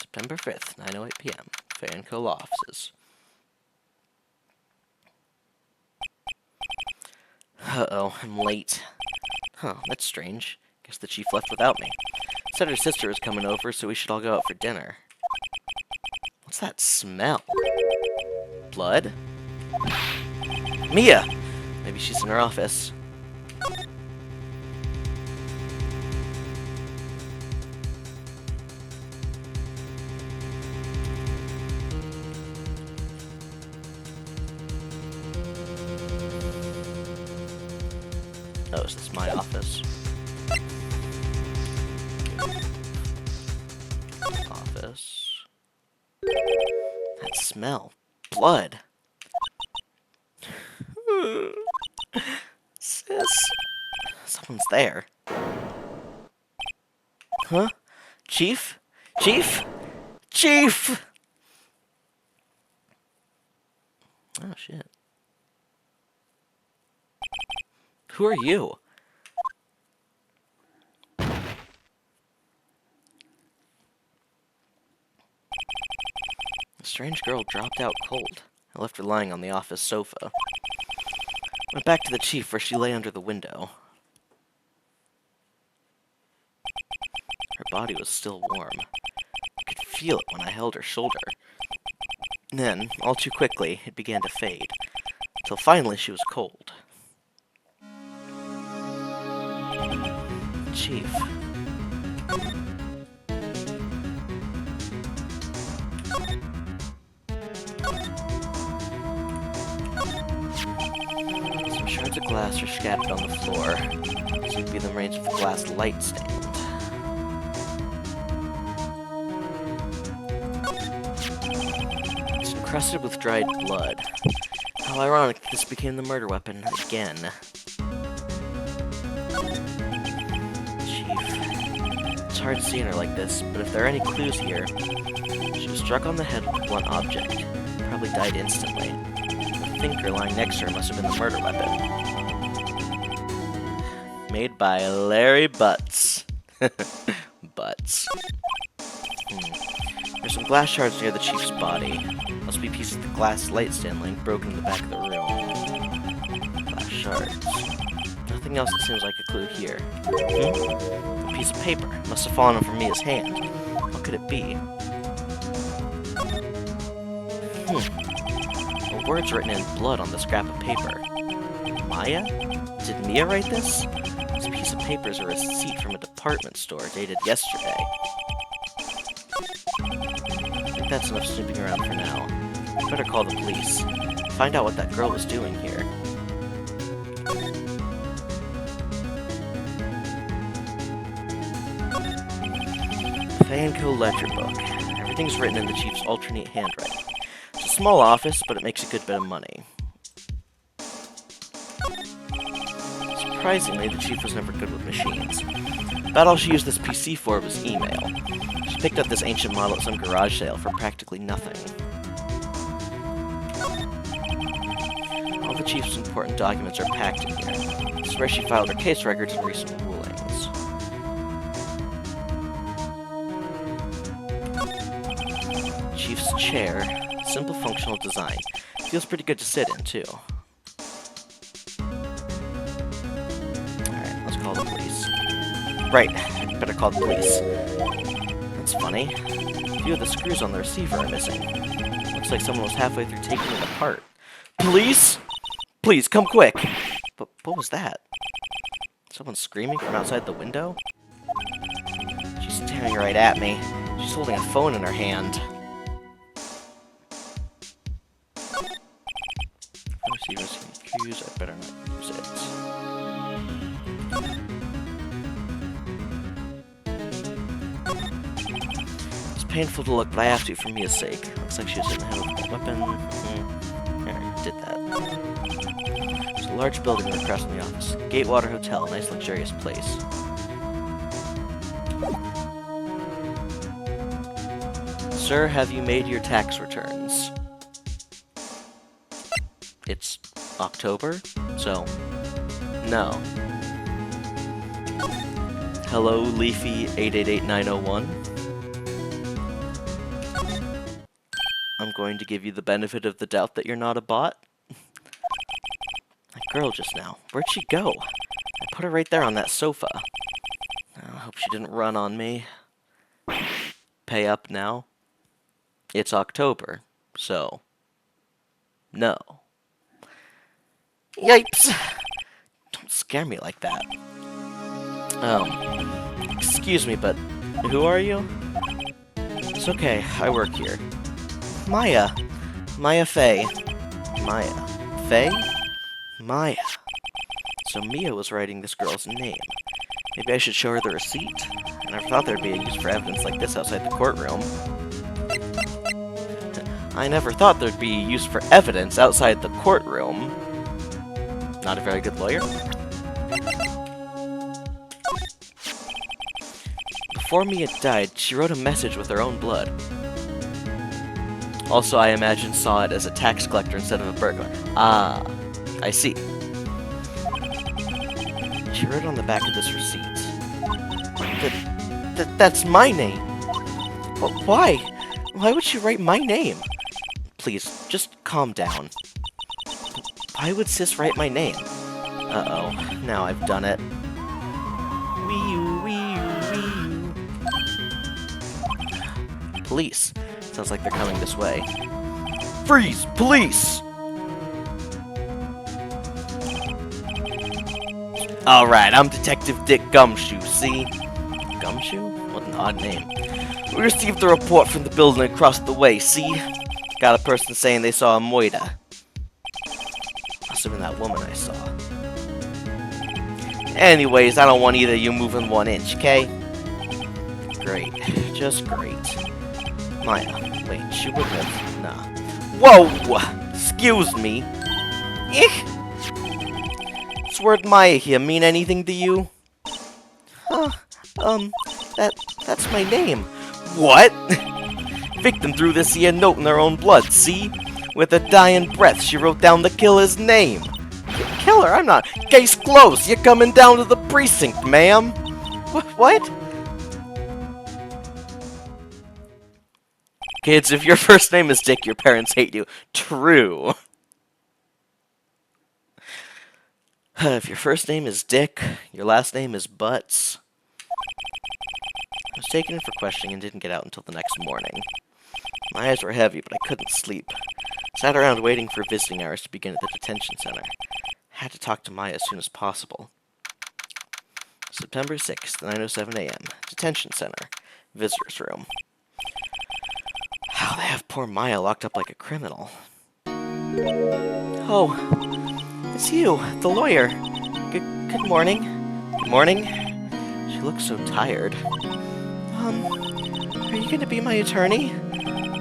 September 5th, 9:08 p.m. Fay & Co. Law Offices. Uh-oh, I'm late. Huh, that's strange. Guess the chief left without me. Said her sister was coming over, so we should all go out for dinner. What's that smell? Blood? Mia! Maybe she's in her office. Oh, is this my office? Office. That smell. Blood. Sis. Someone's there. Huh? Chief? Chief? Chief! Oh, shit. Who are you? The strange girl dropped out cold. I left her lying on the office sofa. Went back to the chief where she lay under the window. Her body was still warm. I could feel it when I held her shoulder. Then, all too quickly, it began to fade, till finally she was cold. Chief. Some shards of glass are scattered on the floor. This would be the range of the glass light stand. It's encrusted with dried blood. How ironic that this became the murder weapon again. Chief. It's hard seeing her like this, but if there are any clues here, she was struck on the head with a blunt object. Probably died instantly. The thinker lying next to her must have been the murder weapon. Made by Larry Butts. Butts. There's some glass shards near the chief's body. Must be pieces of the glass light stand lamp broken in the back of the room. Glass shards. Nothing else that seems like a clue here. A piece of paper. Must have fallen from Mia's hand. What could it be? A word's written in blood on the scrap of paper. Maya? Did Mia write this? This piece of paper is a receipt from a department store dated yesterday. I think that's enough snooping around for now. Better call the police. Find out what that girl was doing here. Faye & Co. ledger book. Everything's written in the chief's ultra-neat handwriting. It's a small office, but it makes a good bit of money. Surprisingly, the chief was never good with machines. About all she used this PC for was email. She picked up this ancient model at some garage sale for practically nothing. All the chief's important documents are packed in here. This is where she filed her case records and recent rulings. Chief's chair. Simple functional design. Feels pretty good to sit in, too. Alright, let's call the police. Right, better call the police. That's funny. A few of the screws on the receiver are missing. Looks like someone was halfway through taking it apart. Police? Please, come quick! But what was that? Someone screaming from outside the window? She's staring right at me. She's holding a phone in her hand. Receiver's cues, I better not use it. It's painful to look, but I have to for Mia's sake. Looks like she was in the head with a weapon. I already did that. There's a large building across from the office. Gatewater Hotel, a nice luxurious place. Sir, have you made your tax returns? It's October, so no. Hello, Leafy 888901. I'm going to give you the benefit of the doubt that you're not a bot. That girl just now, where'd she go? I put her right there on that sofa. I hope she didn't run on me. Pay up now. It's October, so no. Yipes! Don't scare me like that. Excuse me, but who are you? It's okay, I work here. Maya. Maya Faye. Maya. Faye? Maya. So Mia was writing this girl's name. Maybe I should show her the receipt? I never thought there'd be a use for evidence like this outside the courtroom. I never thought there'd be use for evidence outside the courtroom. Not a very good lawyer. Before Mia died, she wrote a message with her own blood. Also, I imagine saw it as a tax collector instead of a burglar. Ah, I see. She wrote on the back of this receipt. That's my name. But why? Why would she write my name? Please, just calm down. Why would Sis write my name? Uh-oh, now I've done it. Wee-oo, wee-oo, wee-oo. Police. Sounds like they're coming this way. Freeze! Police! Alright, I'm Detective Dick Gumshoe, see? Gumshoe? What an odd name. We received a report from the building across the way, see? Got a person saying they saw a Moida. Must have been that woman I saw. Anyways, I don't want either of you moving 1 inch, okay? Great. Just great. Maya. Wait, she wouldn't have... Nah. Whoa! Excuse me. This word Maya here mean anything to you? Huh. That's my name. What? Victim threw this here note in her own blood, see? With her dying breath, she wrote down the killer's name. Killer? I'm not. Case closed. You're coming down to the precinct, ma'am. What? Kids, if your first name is Dick, your parents hate you. True. If your first name is Dick, your last name is Butts. I was taken in for questioning and didn't get out until the next morning. My eyes were heavy, but I couldn't sleep. Sat around waiting for visiting hours to begin at the detention center. Had to talk to Maya as soon as possible. September 6th, 9:07 a.m. Detention center. Visitor's room. How they have poor Maya locked up like a criminal. Oh, it's you, the lawyer. Good morning. Good morning. She looks so tired. Are you going to be my attorney?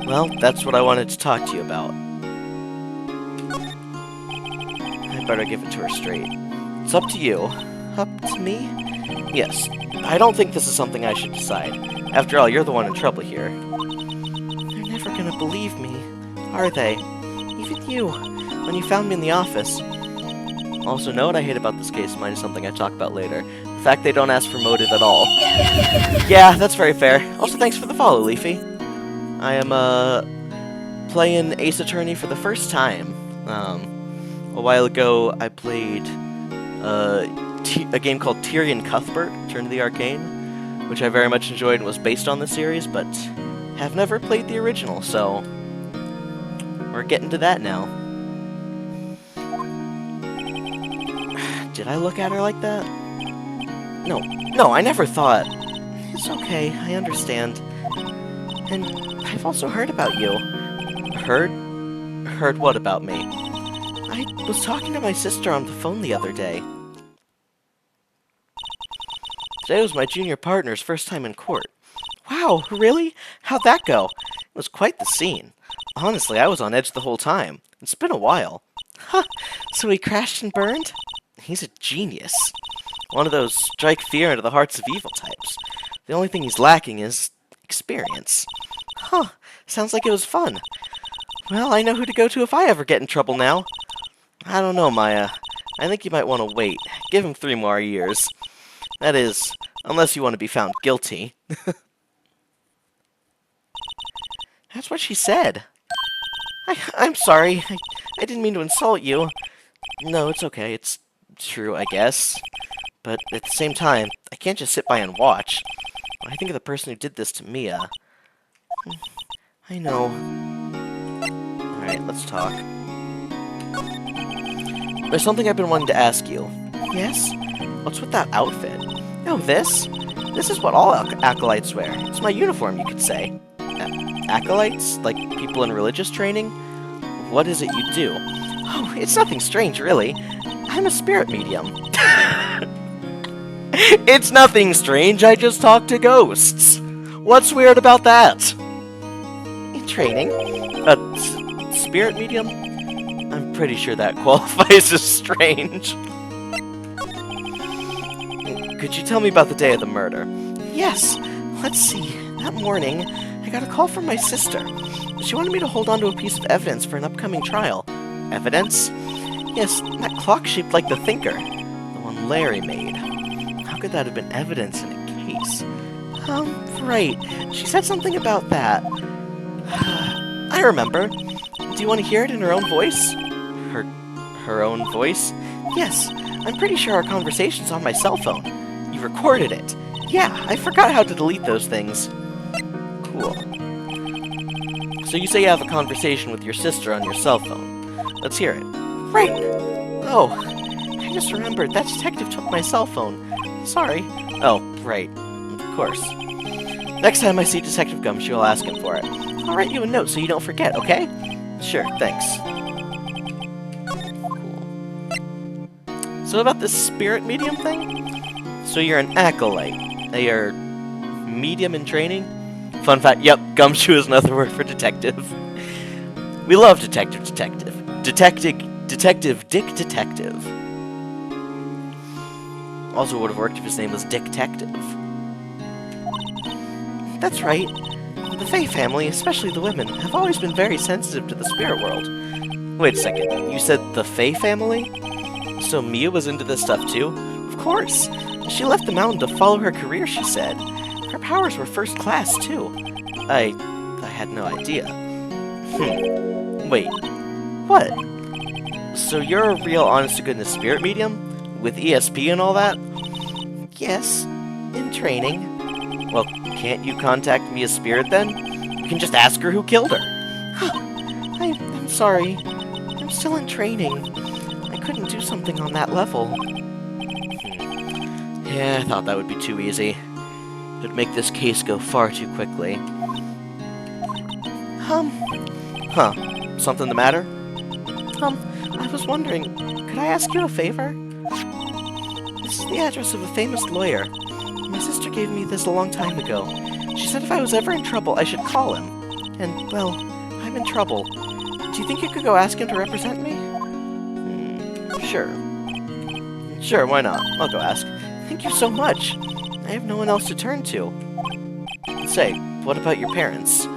Well, that's what I wanted to talk to you about. I'd better give it to her straight. It's up to you. Up to me? Yes. I don't think this is something I should decide. After all, you're the one in trouble here. They're never going to believe me, are they? Even you, when you found me in the office. Also, know what I hate about this case, minus something I talk about later. The fact they don't ask for motive at all. Yeah, that's very fair. Also, thanks for the follow, Leafy. I am, playing Ace Attorney for the first time. A while ago, I played, a game called Tyrion Cuthbert, Turn to the Arcane, which I very much enjoyed and was based on the series, but have never played the original, so we're getting to that now. Did I look at her like that? No, I never thought. It's okay, I understand. And I've also heard about you. Heard? Heard what about me? I was talking to my sister on the phone the other day. Today was my junior partner's first time in court. Wow, really? How'd that go? It was quite the scene. Honestly, I was on edge the whole time. It's been a while. Huh, so he crashed and burned? He's a genius. One of those strike fear into the hearts of evil types. The only thing he's lacking is experience. Huh, sounds like it was fun. Well, I know who to go to if I ever get in trouble now. I don't know, Maya. I think you might want to wait. Give him 3 more years. That is, unless you want to be found guilty. That's what she said. I'm sorry. I didn't mean to insult you. No, it's okay. It's true, I guess. But at the same time, I can't just sit by and watch. When I think of the person who did this to Mia. I know. Alright, let's talk. There's something I've been wanting to ask you. Yes? What's with that outfit? Oh, this? This is what all acolytes wear. It's my uniform, you could say. Acolytes? Like people in religious training? What is it you do? Oh, it's nothing strange, really. I'm a spirit medium. It's nothing strange, I just talk to ghosts. What's weird about that? In training? Spirit medium? I'm pretty sure that qualifies as strange. Could you tell me about the day of the murder? Yes. Let's see. That morning, I got a call from my sister. She wanted me to hold on to a piece of evidence for an upcoming trial. Evidence? Yes, that clock shaped like the Thinker. The one Larry made. How could that have been evidence in a case? Right. She said something about that. I remember. Do you want to hear it in her own voice? Her own voice? Yes. I'm pretty sure our conversation's on my cell phone. You recorded it. Yeah, I forgot how to delete those things. Cool. So you say you have a conversation with your sister on your cell phone. Let's hear it. Right. Oh, I just remembered that detective took my cell phone. Sorry. Oh, right. Of course. Next time I see Detective Gumshoe, I'll ask him for it. I'll write you a note so you don't forget, okay? Sure, thanks. Cool. So about this spirit medium thing? So you're an acolyte. You're medium in training? Fun fact, yep, Gumshoe is another word for detective. We love Detective. Detective Dick Detective. Also would have worked if his name was Dick Detective. That's right. The Fae family, especially the women, have always been very sensitive to the spirit world. Wait a second, you said the Fae family? So Mia was into this stuff too? Of course. She left the mountain to follow her career, she said. Her powers were first class, too. I had no idea. Wait. What? So you're a real honest-to-goodness spirit medium? With ESP and all that? Yes. In training. Well, can't you contact Mia's spirit then? We can just ask her who killed her. I'm sorry. I'm still in training. I couldn't do something on that level. Yeah, I thought that would be too easy. It would make this case go far too quickly. Huh. Something the matter? I was wondering, could I ask you a favor? This is the address of a famous lawyer. My sister gave me this a long time ago. She said if I was ever in trouble, I should call him. And, well, I'm in trouble. Do you think you could go ask him to represent me? Sure. Sure, why not? I'll go ask. Thank you so much. I have no one else to turn to. Say, what about your parents?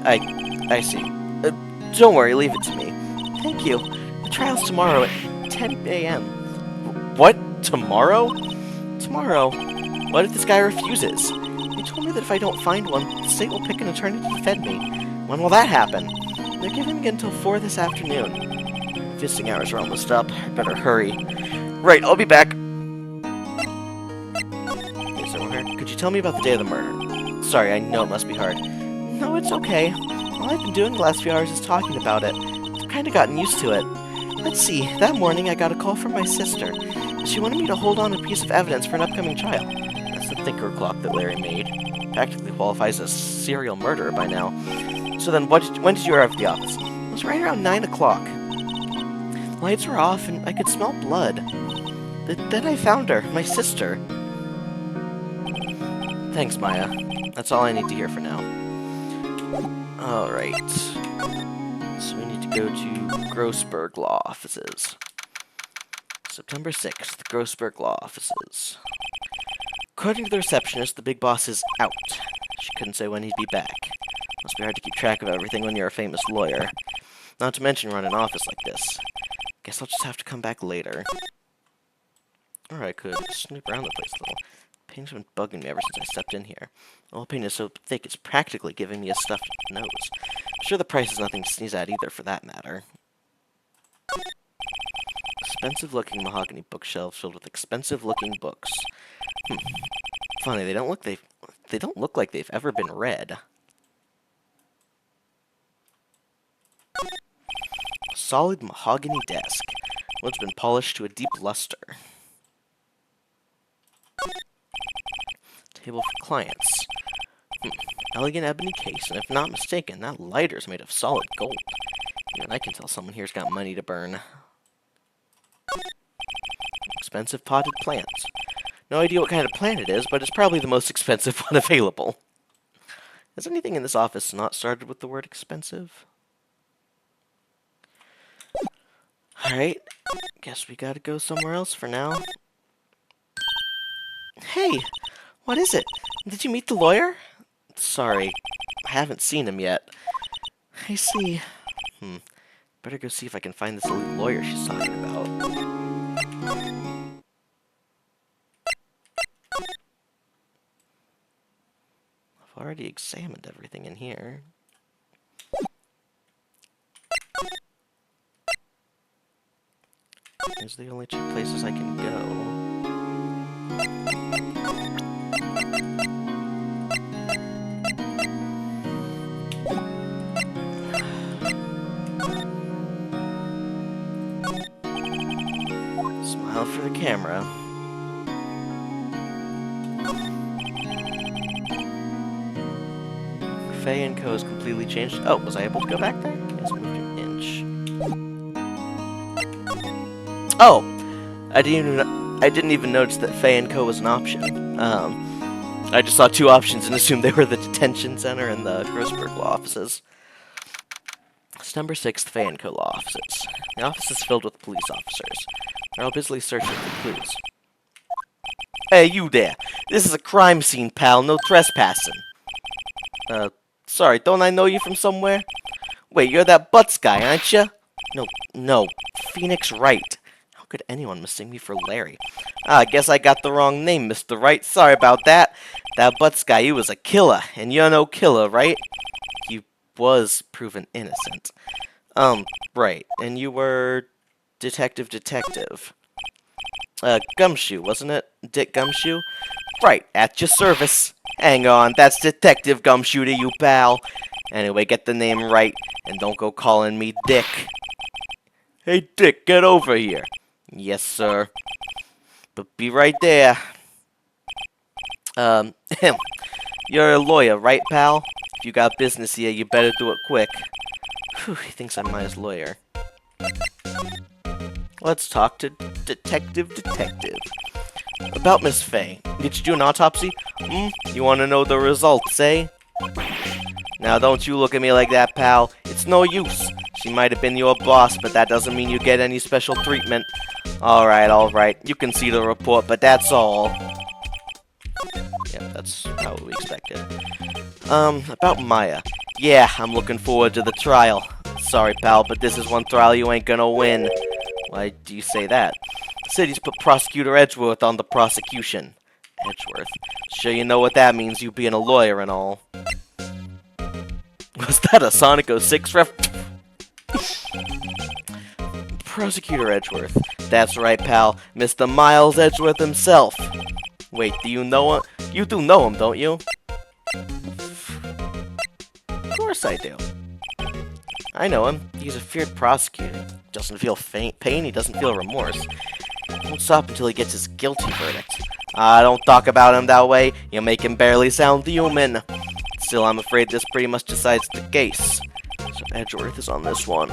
I see. Don't worry, leave it to me. Thank you. The trial's tomorrow at 10 a.m. What? Tomorrow? Tomorrow. What if this guy refuses? They told me that if I don't find one, the state will pick an attorney to defend me. When will that happen? They're giving me until 4 this afternoon. Visiting hours are almost up. I better hurry. Right, I'll be back. Hey, sir, could you tell me about the day of the murder? Sorry, I know it must be hard. No, it's okay. All I've been doing the last few hours is talking about it. I've kind of gotten used to it. Let's see, that morning I got a call from my sister. She wanted me to hold on a piece of evidence for an upcoming trial. That's the Thinker clock that Larry made. Practically qualifies as serial murderer by now. So then, when did you arrive at the office? It was right around 9 o'clock. The lights were off and I could smell blood. Then I found her, my sister. Thanks, Maya. That's all I need to hear for now. Alright. So we need to go to Grossberg Law Offices. September 6th, Grossberg Law Offices. According to the receptionist, the big boss is out. She couldn't say when he'd be back. Must be hard to keep track of everything when you're a famous lawyer. Not to mention run an office like this. Guess I'll just have to come back later. Or I could snoop around the place a little. Pain's been bugging me ever since I stepped in here. The whole paint is so thick it's practically giving me a stuffed nose. I'm sure the price is nothing to sneeze at either, for that matter. Expensive-looking mahogany bookshelves filled with expensive-looking books. Funny, they don't look like they've ever been read. A solid mahogany desk. Wood's been polished to a deep luster. Table for clients. Elegant ebony case, and if not mistaken, that lighter's made of solid gold. Even I can tell someone here's got money to burn. expensive potted plants. No idea what kind of plant it is, but it's probably the most expensive one available. Has anything in this office not started with the word expensive? Alright, guess we gotta go somewhere else for now. Hey, what is it? Did you meet the lawyer? Sorry, I haven't seen him yet. I see. Better go see if I can find this lawyer she's talking about. I've already examined everything in here. These are the only 2 places I can go. Smile for the camera. Faye & Co. has completely changed. Oh, was I able to go back there? Yes, moved an inch. Oh! I didn't even notice that Faye & Co. was an option. I just saw 2 options and assumed they were the detention center and the Grossberg law offices. It's number 6, Faye & Co. law offices. The office is filled with police officers. They're all busily searching for clues. Hey, you there! This is a crime scene, pal. No trespassing. Sorry, don't I know you from somewhere? Wait, you're that Butts guy, aren't you? No, Phoenix Wright. How could anyone mistake me for Larry? I guess I got the wrong name, Mr. Wright. Sorry about that. That Butts guy, he was a killer, and you're no killer, right? He was proven innocent. Right, and you were... Detective. Gumshoe, wasn't it? Dick Gumshoe? Right, at your service. Hang on, that's Detective Gumshoe to you, pal. Anyway, get the name right, and don't go calling me Dick. Hey, Dick, get over here. Yes, sir. But be right there. You're a lawyer, right, pal? If you got business here, you better do it quick. Whew, he thinks I'm my lawyer. Let's talk to Detective. About Miss Faye. Did you do an autopsy? You want to know the results, eh? Now, don't you look at me like that, pal. It's no use. She might have been your boss, but that doesn't mean you get any special treatment. Alright. You can see the report, but that's all. Yep, that's about what we expected. About Maya. Yeah, I'm looking forward to the trial. Sorry, pal, but this is one trial you ain't gonna win. Why do you say that? The city's put Prosecutor Edgeworth on the prosecution. Edgeworth? Sure you know what that means, you being a lawyer and all. Was that a Sonic 06 ref? Prosecutor Edgeworth. That's right, pal. Mr. Miles Edgeworth himself. Wait, do you know him? You do know him, don't you? Of course I do. I know him. He's a feared prosecutor. He doesn't feel pain, he doesn't feel remorse. He won't stop until he gets his guilty verdict. Don't talk about him that way. You make him barely sound human. Still, I'm afraid this pretty much decides the case. So Edgeworth is on this one.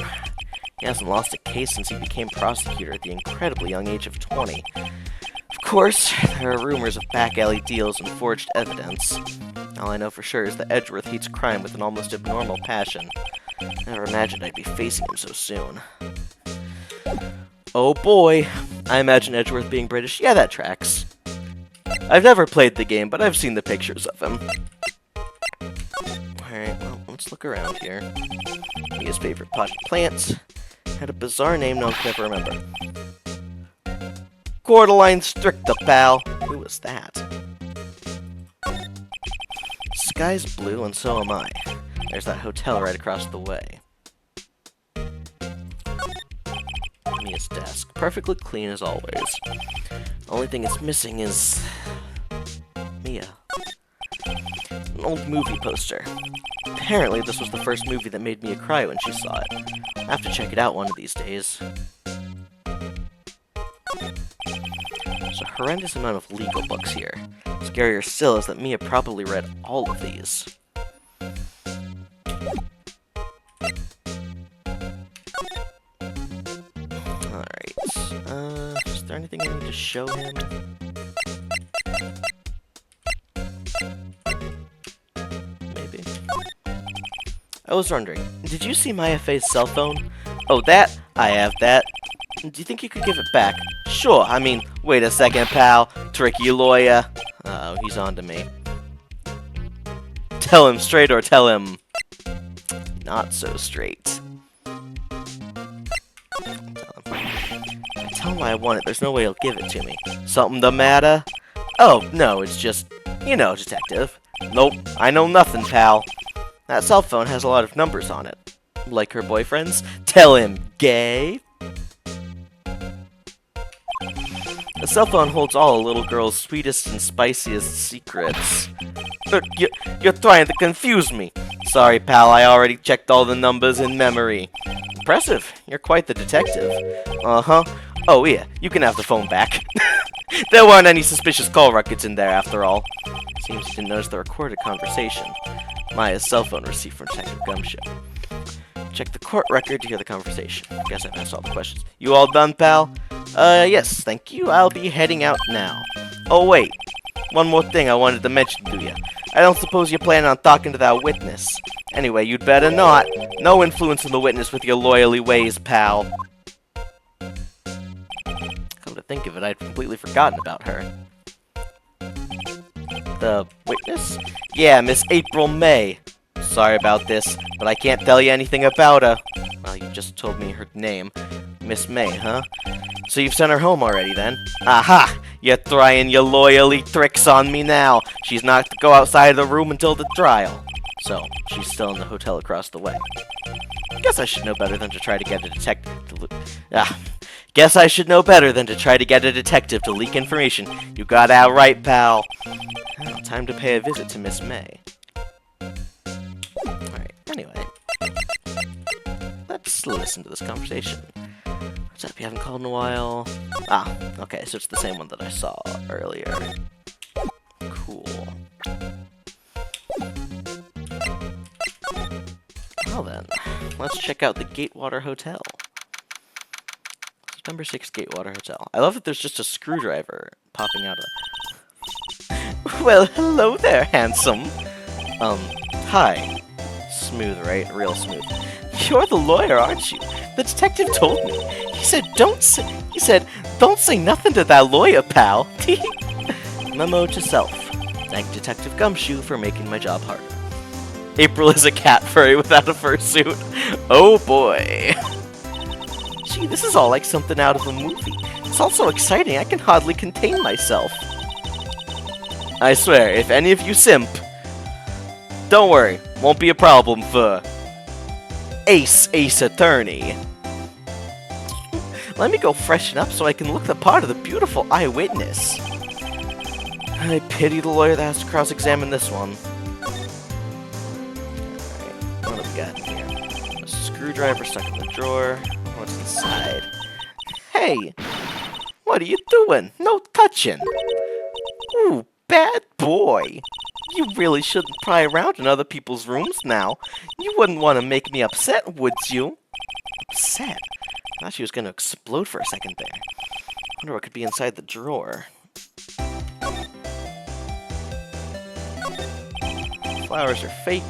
He hasn't lost a case since he became prosecutor at the incredibly young age of 20. Of course, there are rumors of back alley deals and forged evidence. All I know for sure is that Edgeworth hates crime with an almost abnormal passion. Never imagined I'd be facing him so soon. Oh boy, I imagine Edgeworth being British. Yeah, that tracks. I've never played the game, but I've seen the pictures of him. Alright, well, let's look around here. Mia's favorite potted plants. Had a bizarre name no one could ever remember. Cordyline Stricta, pal. Who was that? Sky's blue, and so am I. There's that hotel right across the way. Mia's desk. Perfectly clean as always. Only thing it's missing is... Mia. An old movie poster. Apparently this was the first movie that made Mia cry when she saw it. I'll have to check it out one of these days. There's a horrendous amount of legal books here. Scarier still is that Mia probably read all of these. Alright, is there anything I need to show him. Maybe. I was wondering, did you see my FA's cell phone? Oh, that? I have that. Do you think you could give it back? Sure, I mean, wait a second, pal. Tricky lawyer. Uh-oh, he's on to me. Tell him straight or tell him not so straight. Tell him I want it. There's no way he'll give it to me. Something the matter? Oh, no, it's just, you know, detective. Nope, I know nothing, pal. That cell phone has a lot of numbers on it. Like her boyfriend's? Tell him, gay. The cell phone holds all a little girl's sweetest and spiciest secrets. You're trying to confuse me. Sorry, pal, I already checked all the numbers in memory. Impressive. You're quite the detective. Uh-huh. Oh, yeah, you can have the phone back. There weren't any suspicious call records in there, after all. Seems you didn't notice the recorded conversation. Maya's cell phone received from Detective Gumshoe. Check the court record to hear the conversation. Guess I've asked all the questions. You all done, pal? Yes, thank you. I'll be heading out now. Oh, wait. One more thing I wanted to mention to you. I don't suppose you're planning on talking to that witness. Anyway, you'd better not. No influence in the witness with your lawyerly ways, pal. Come to think of it, I'd completely forgotten about her. The witness? Yeah, Miss April May. Sorry about this, but I can't tell you anything about her. Well, you just told me her name. Miss May, huh? So you've sent her home already, then? Aha! You're trying your lawyerly tricks on me now. She's not to go outside of the room until the trial. So, she's still in the hotel across the way. Guess I should know better than to try to get a detective to Guess I should know better than to try to get a detective to leak information. You got out right, pal. Well, time to pay a visit to Miss May. Alright, anyway. Let's listen to this conversation. What's up? You haven't called in a while? Ah, okay, so it's the same one that I saw earlier. Cool. Well then, let's check out the Gatewater Hotel. September 6th, Gatewater Hotel. I love that there's just a screwdriver popping out of it. Well, hello there, handsome. Hi. Smooth, right? Real smooth. You're the lawyer, aren't you? The detective told me. He said, don't say nothing to that lawyer, pal. Memo to self. Thank Detective Gumshoe for making my job harder. April is a cat furry without a fursuit. Oh boy. Gee, this is all like something out of a movie. It's all so exciting, I can hardly contain myself. I swear, if any of you simp, don't worry, won't be a problem for Ace Attorney. Let me go freshen up so I can look the part of the beautiful eyewitness. I pity the lawyer that has to cross-examine this one. Alright, what do we got here? A screwdriver stuck in the drawer. What's inside? Hey! What are you doing? No touching! Ooh, bad boy! You really shouldn't pry around in other people's rooms now. You wouldn't want to make me upset, would you? Upset? I thought she was going to explode for a second there. Wonder what could be inside the drawer. Flowers are fake.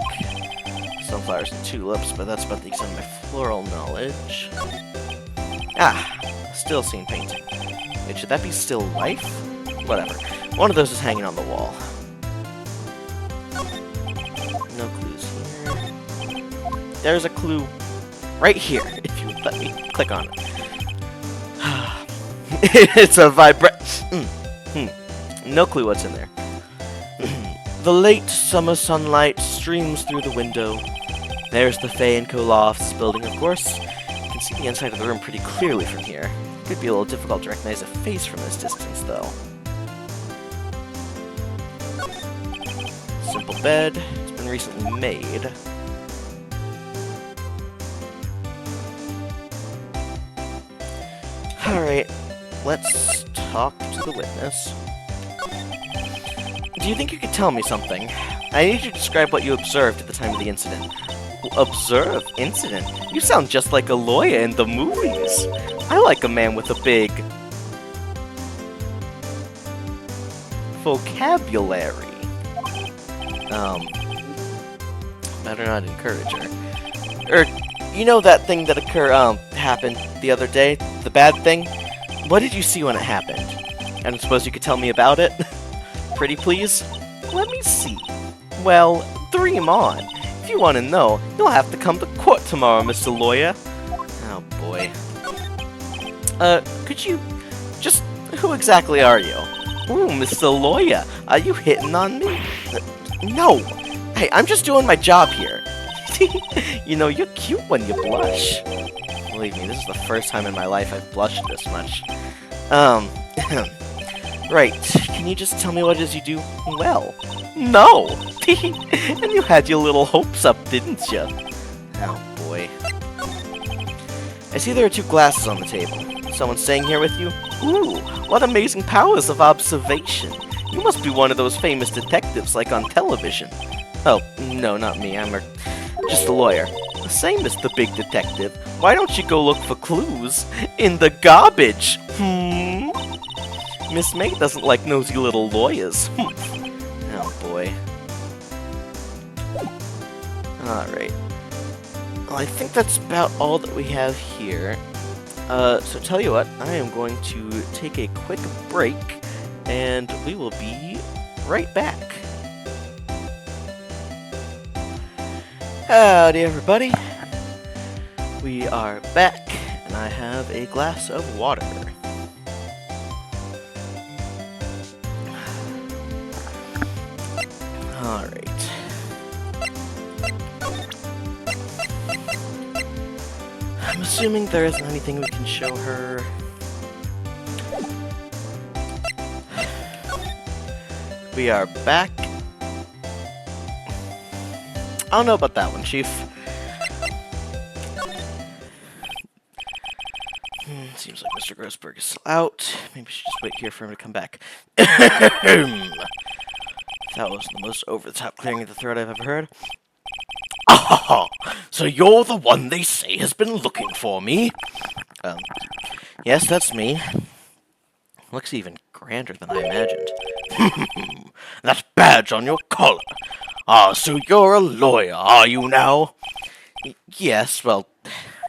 Sunflowers and tulips, but that's about the extent of my floral knowledge. Ah, still scene painting. Wait, should that be still life? Whatever. One of those is hanging on the wall. No clues here. There's a clue right here, if you would let me click on it. It's a No clue what's in there. The late summer sunlight streams through the window. There's the Fay & Co. Lofts building, of course. You can see the inside of the room pretty clearly from here. It could be a little difficult to recognize a face from this distance, though. Simple bed. It's been recently made. Alright, let's talk to the witness. Do you think you could tell me something? I need you to describe what you observed at the time of the incident. Observe? Incident? You sound just like a lawyer in the movies. I like a man with a big vocabulary. Better not encourage her. You know that thing that happened the other day? The bad thing? What did you see when it happened? I don't suppose you could tell me about it? Pretty please? Let me see. Well, dream on. If you want to know, you'll have to come to court tomorrow, Mr. Lawyer. Oh boy. Could you just... Who exactly are you? Ooh, Mr. Lawyer, are you hitting on me? No! Hey, I'm just doing my job here. You know, you're cute when you blush. Believe me, this is the first time in my life I've blushed this much. Right, can you just tell me what it is you do well? No! And you had your little hopes up, didn't you? Oh boy. I see there are 2 glasses on the table. Someone staying here with you? Ooh, what amazing powers of observation. You must be one of those famous detectives like on television. Oh, no, not me, I'm just a lawyer. The same as the big detective. Why don't you go look for clues in the garbage? Miss May doesn't like nosy little lawyers. Oh boy. Alright. Well, I think that's about all that we have here. So tell you what, I am going to take a quick break, and we will be right back. Howdy everybody. We are back, and I have a glass of water. Alright. I'm assuming there isn't anything we can show her. We are back. I don't know about that one, Chief. Seems like Mr. Grossberg is still out. Maybe we should just wait here for him to come back. That was the most over-the-top clearing of the throat I've ever heard. Ah, so you're the one they say has been looking for me? Yes, that's me. Looks even grander than I imagined. That badge on your collar. Ah, so you're a lawyer, are you now? Yes, well,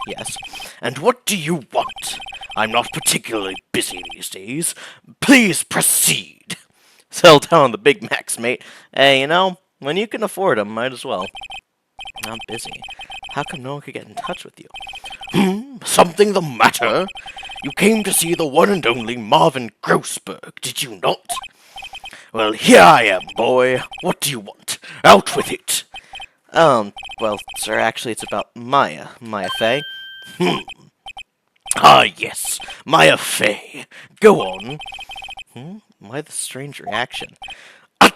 yes. And what do you want? I'm not particularly busy these days. Please proceed. Settle down on the Big Macs, mate. Hey, you know, when you can afford them, might as well. I'm busy. How come no one could get in touch with you? Something the matter? You came to see the one and only Marvin Grossberg, did you not? Well, here I am, boy. What do you want? Out with it! Well, sir, actually it's about Maya. Maya Fey. Ah, yes. Maya Fey. Go on. Why the strange reaction?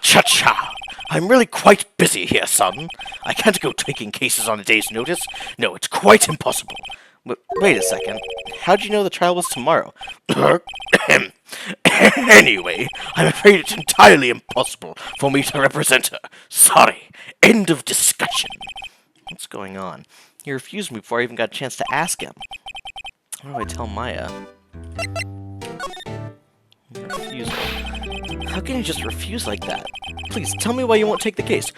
Cha-cha! I'm really quite busy here, son. I can't go taking cases on a day's notice. No, it's quite impossible. Wait a second. How'd you know the trial was tomorrow? Anyway, I'm afraid it's entirely impossible for me to represent her. Sorry. End of discussion. What's going on? He refused me before I even got a chance to ask him. What do I tell Maya? Refusal. How can you just refuse like that? Please, tell me why you won't take the case.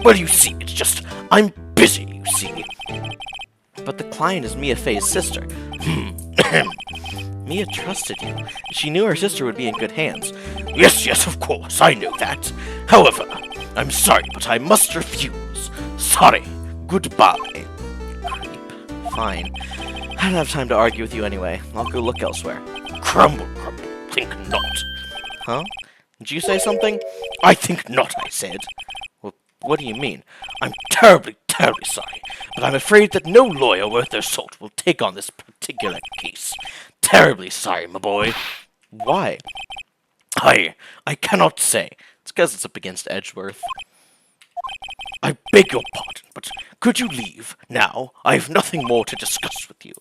Well, you see, it's just, I'm busy, you see. But the client is Mia Fey's sister. Mia trusted you. She knew her sister would be in good hands. Yes, of course, I know that. However, I'm sorry, but I must refuse. Sorry. Goodbye. Creep. Fine. I don't have time to argue with you anyway. I'll go look elsewhere. Crumble. Think not. Huh? Did you say something? I think not, I said. Well, what do you mean? I'm terribly sorry, but I'm afraid that no lawyer worth their salt will take on this particular case. Terribly sorry, my boy. Why? I cannot say. It's because it's up against Edgeworth. I beg your pardon, but could you leave now? I have nothing more to discuss with you.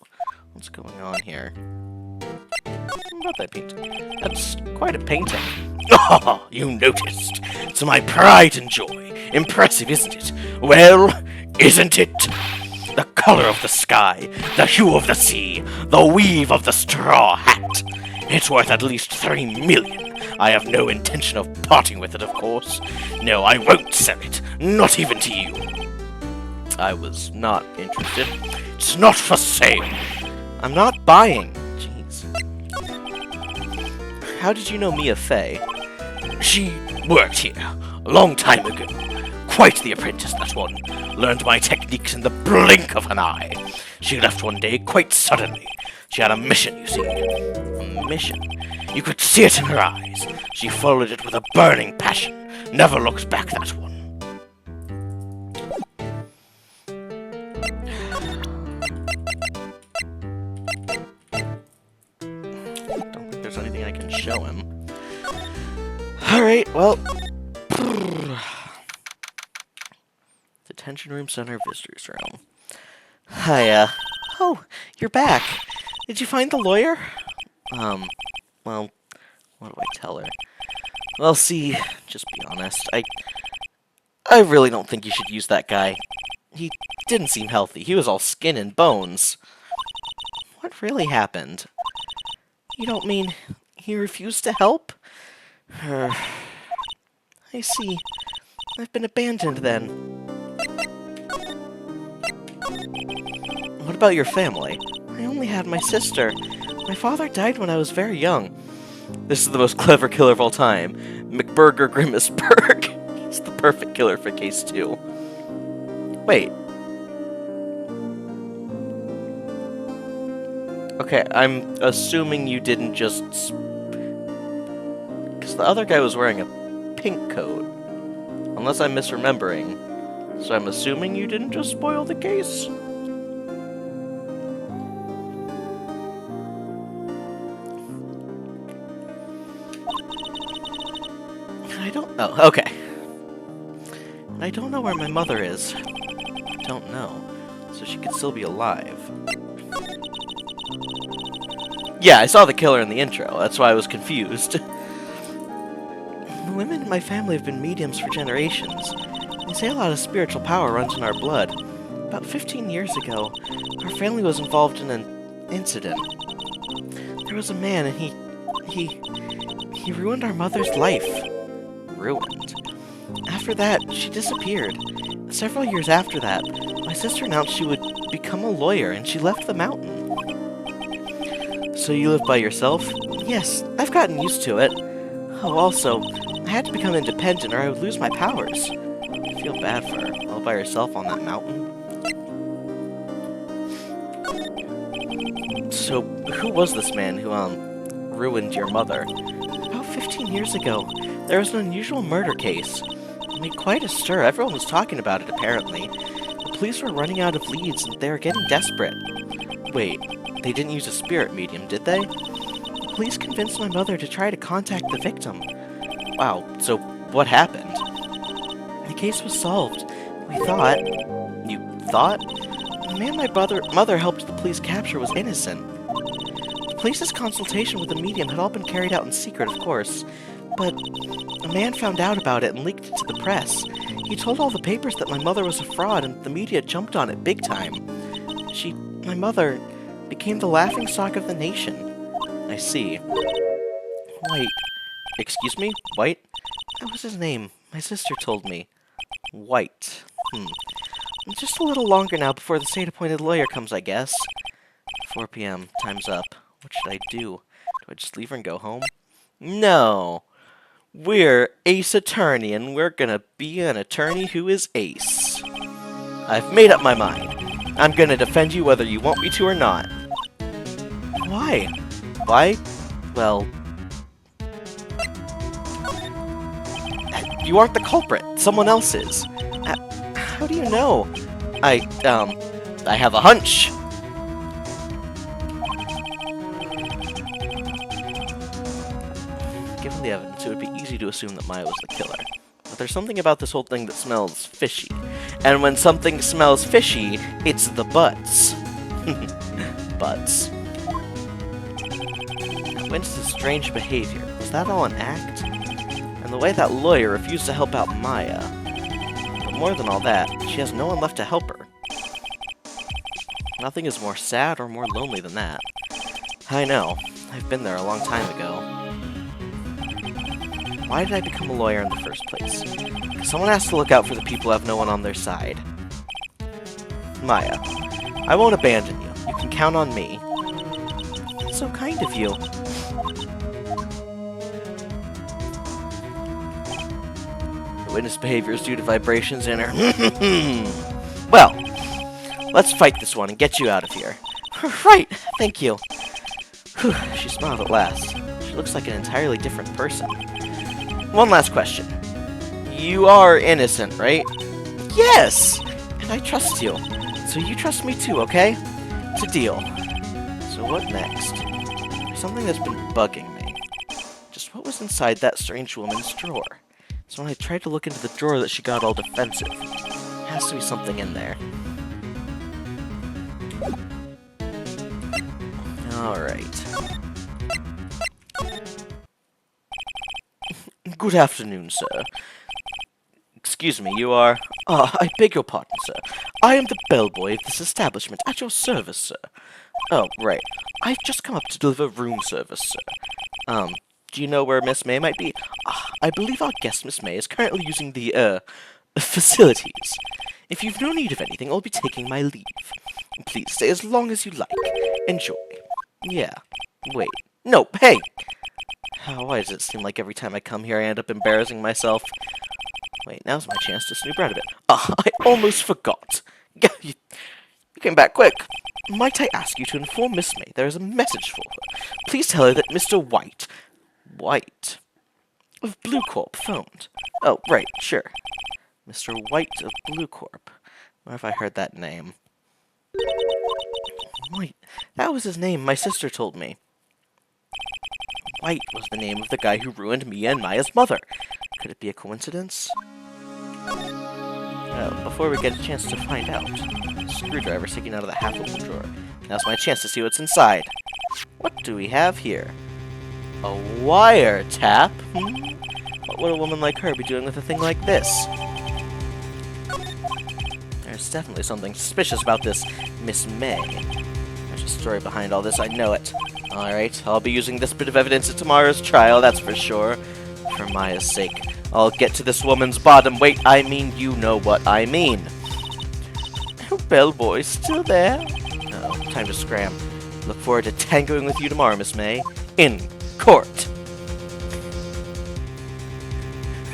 What's going on here? What about that painting? That's quite a painting. Ah, you noticed. It's my pride and joy. Impressive, isn't it? Well, isn't it? The color of the sky, the hue of the sea, the weave of the straw hat. It's worth at least 3 million. I have no intention of parting with it, of course. No, I won't sell it. Not even to you. I was not interested. It's not for sale. I'm not buying. Jeez. How did you know Mia Fey? She worked here a long time ago. Quite the apprentice, that one. Learned my techniques in the blink of an eye. She left one day quite suddenly. She had a mission, you see. A mission? You could see it in her eyes. She followed it with a burning passion. Never looked back, that one. Don't think there's anything I can show him. Alright, well... Detention room center, visitors room. Hi, oh, you're back. Did you find the lawyer? Well, what do I tell her? Well, see, just be honest. I really don't think you should use that guy. He didn't seem healthy. He was all skin and bones. What really happened? You don't mean he refused to help? I see. I've been abandoned then. What about your family? I only had my sister. My father died when I was very young. This is the most clever killer of all time. McBurger Grimaceberg. He's the perfect killer for case 2. Wait. Okay, I'm assuming you didn't just... Because the other guy was wearing a pink coat. Unless I'm misremembering. So I'm assuming you didn't just spoil the case? I don't know. Okay. I don't know where my mother is. Don't know. So she could still be alive. Yeah, I saw the killer in the intro. That's why I was confused. The women in my family have been mediums for generations. They say a lot of spiritual power runs in our blood. About 15 years ago, our family was involved in an incident. There was a man, and he ruined our mother's life. Ruined. After that, she disappeared. Several years after that, my sister announced she would become a lawyer, and she left the mountain. So you live by yourself? Yes, I've gotten used to it. Oh, also, I had to become independent or I would lose my powers. I feel bad for her, all by herself on that mountain. So, who was this man who, ruined your mother? About 15 years ago, there was an unusual murder case. It made quite a stir. Everyone was talking about it, apparently. The police were running out of leads, and they were getting desperate. Wait, they didn't use a spirit medium, did they? The police convinced my mother to try to contact the victim. Wow, so what happened? The case was solved. We thought... You thought? The man my mother helped the police capture was innocent. The police's consultation with the medium had all been carried out in secret, of course. But a man found out about it and leaked it to the press. He told all the papers that my mother was a fraud, and the media jumped on it big time. My mother, became the laughingstock of the nation. I see. White. Excuse me? White? That was his name. My sister told me. White. Just a little longer now before the state-appointed lawyer comes, I guess. 4 p.m. Time's up. What should I do? Do I just leave her and go home? No. We're Ace Attorney, and we're gonna be an attorney who is Ace. I've made up my mind. I'm gonna defend you whether you want me to or not. Why? Why? Well... You aren't the culprit. Someone else is. How do you know? I have a hunch. Given the evidence, it would be easy to assume that Maya was the killer. But there's something about this whole thing that smells fishy. And when something smells fishy, it's the butts. Butts. Winston's strange behavior. Was that all an act? And the way that lawyer refused to help out Maya. But more than all that, she has no one left to help her. Nothing is more sad or more lonely than that. I know. I've been there a long time ago. Why did I become a lawyer in the first place? 'Cause someone has to look out for the people who have no one on their side. Maya, I won't abandon you. You can count on me. That's so kind of you. The witness behavior is due to vibrations in her. Well, let's fight this one and get you out of here. Right, thank you. Whew, she smiled at last. She looks like an entirely different person. One last question. You are innocent, right? Yes! And I trust you. So you trust me too, okay? It's a deal. So what next? There's something that's been bugging me. Just what was inside that strange woman's drawer? So when I tried to look into the drawer that she got all defensive. There has to be something in there. Alright. Good afternoon, sir. Excuse me, you are... I beg your pardon, sir. I am the bellboy of this establishment, at your service, sir. Oh, right. I've just come up to deliver room service, sir. Do you know where Miss May might be? I believe our guest, Miss May, is currently using the, facilities. If you've no need of anything, I'll be taking my leave. Please stay as long as you like. Enjoy. Yeah. Wait. No, hey! Why does it seem like every time I come here I end up embarrassing myself? Wait, now's my chance to snoop out a bit. I almost forgot. You came back quick. Might I ask you to inform Miss May there is a message for her? Please tell her that Mr. White of Blue Corp phoned. Oh, right, sure. Mr. White of Blue Corp. Where have I heard that name? Wait, that was his name, my sister told me. White was the name of the guy who ruined me and Maya's mother. Could it be a coincidence? Before we get a chance to find out, screwdriver sticking out of the half-open drawer. Now's my chance to see what's inside. What do we have here? A wiretap? What would a woman like her be doing with a thing like this? There's definitely something suspicious about this Miss May. There's a story behind all this, I know it. Alright, I'll be using this bit of evidence at tomorrow's trial, that's for sure. For Maya's sake. I'll get to this woman's bottom. Wait, I mean, you know what I mean. Oh, bellboy, still there? Oh, time to scram. Look forward to tangoing with you tomorrow, Miss May. In court.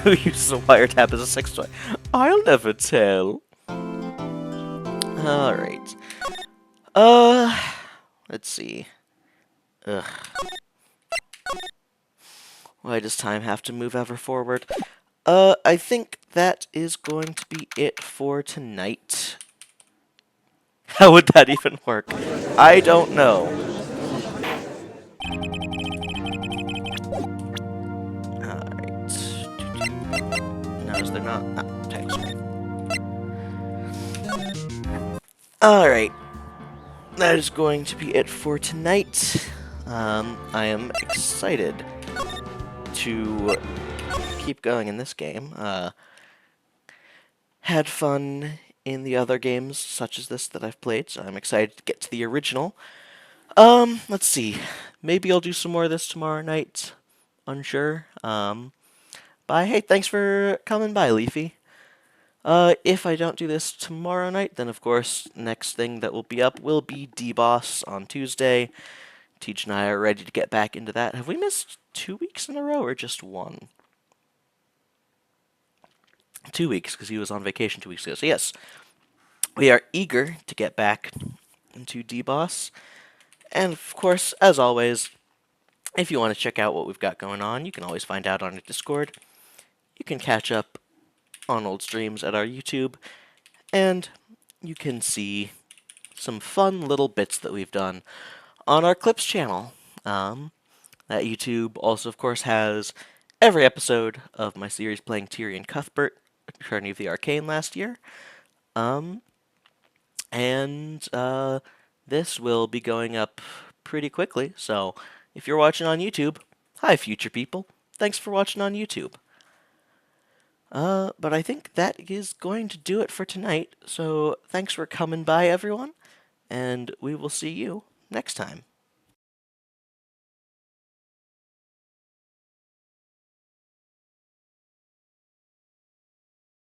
Who uses a wiretap as a sex toy? I'll never tell. Alright. Let's see. Ugh. Why does time have to move ever forward? I think that is going to be it for tonight. How would that even work? I don't know. Alright. No, is there not? Title screen. Alright. That is going to be it for tonight. I am excited to keep going in this game. Had fun in the other games such as this that I've played, so I'm excited to get to the original. Let's see. Maybe I'll do some more of this tomorrow night. Unsure. But hey, thanks for coming by, Leafy. If I don't do this tomorrow night, then of course, next thing that will be up will be D-Boss on Tuesday. Teach and I are ready to get back into that. Have we missed 2 weeks in a row, or just one? 2 weeks, because he was on vacation 2 weeks ago. So yes, we are eager to get back into D-Boss. And of course, as always, if you want to check out what we've got going on, you can always find out on our Discord. You can catch up on old streams at our YouTube, and you can see some fun little bits that we've done on our Clips channel. That YouTube also, of course, has every episode of my series playing Tyrion Cuthbert, Attorney of the Arcane last year. This will be going up pretty quickly, so if you're watching on YouTube, hi future people, thanks for watching on YouTube. But I think that is going to do it for tonight, so thanks for coming by, everyone, and we will see you next time.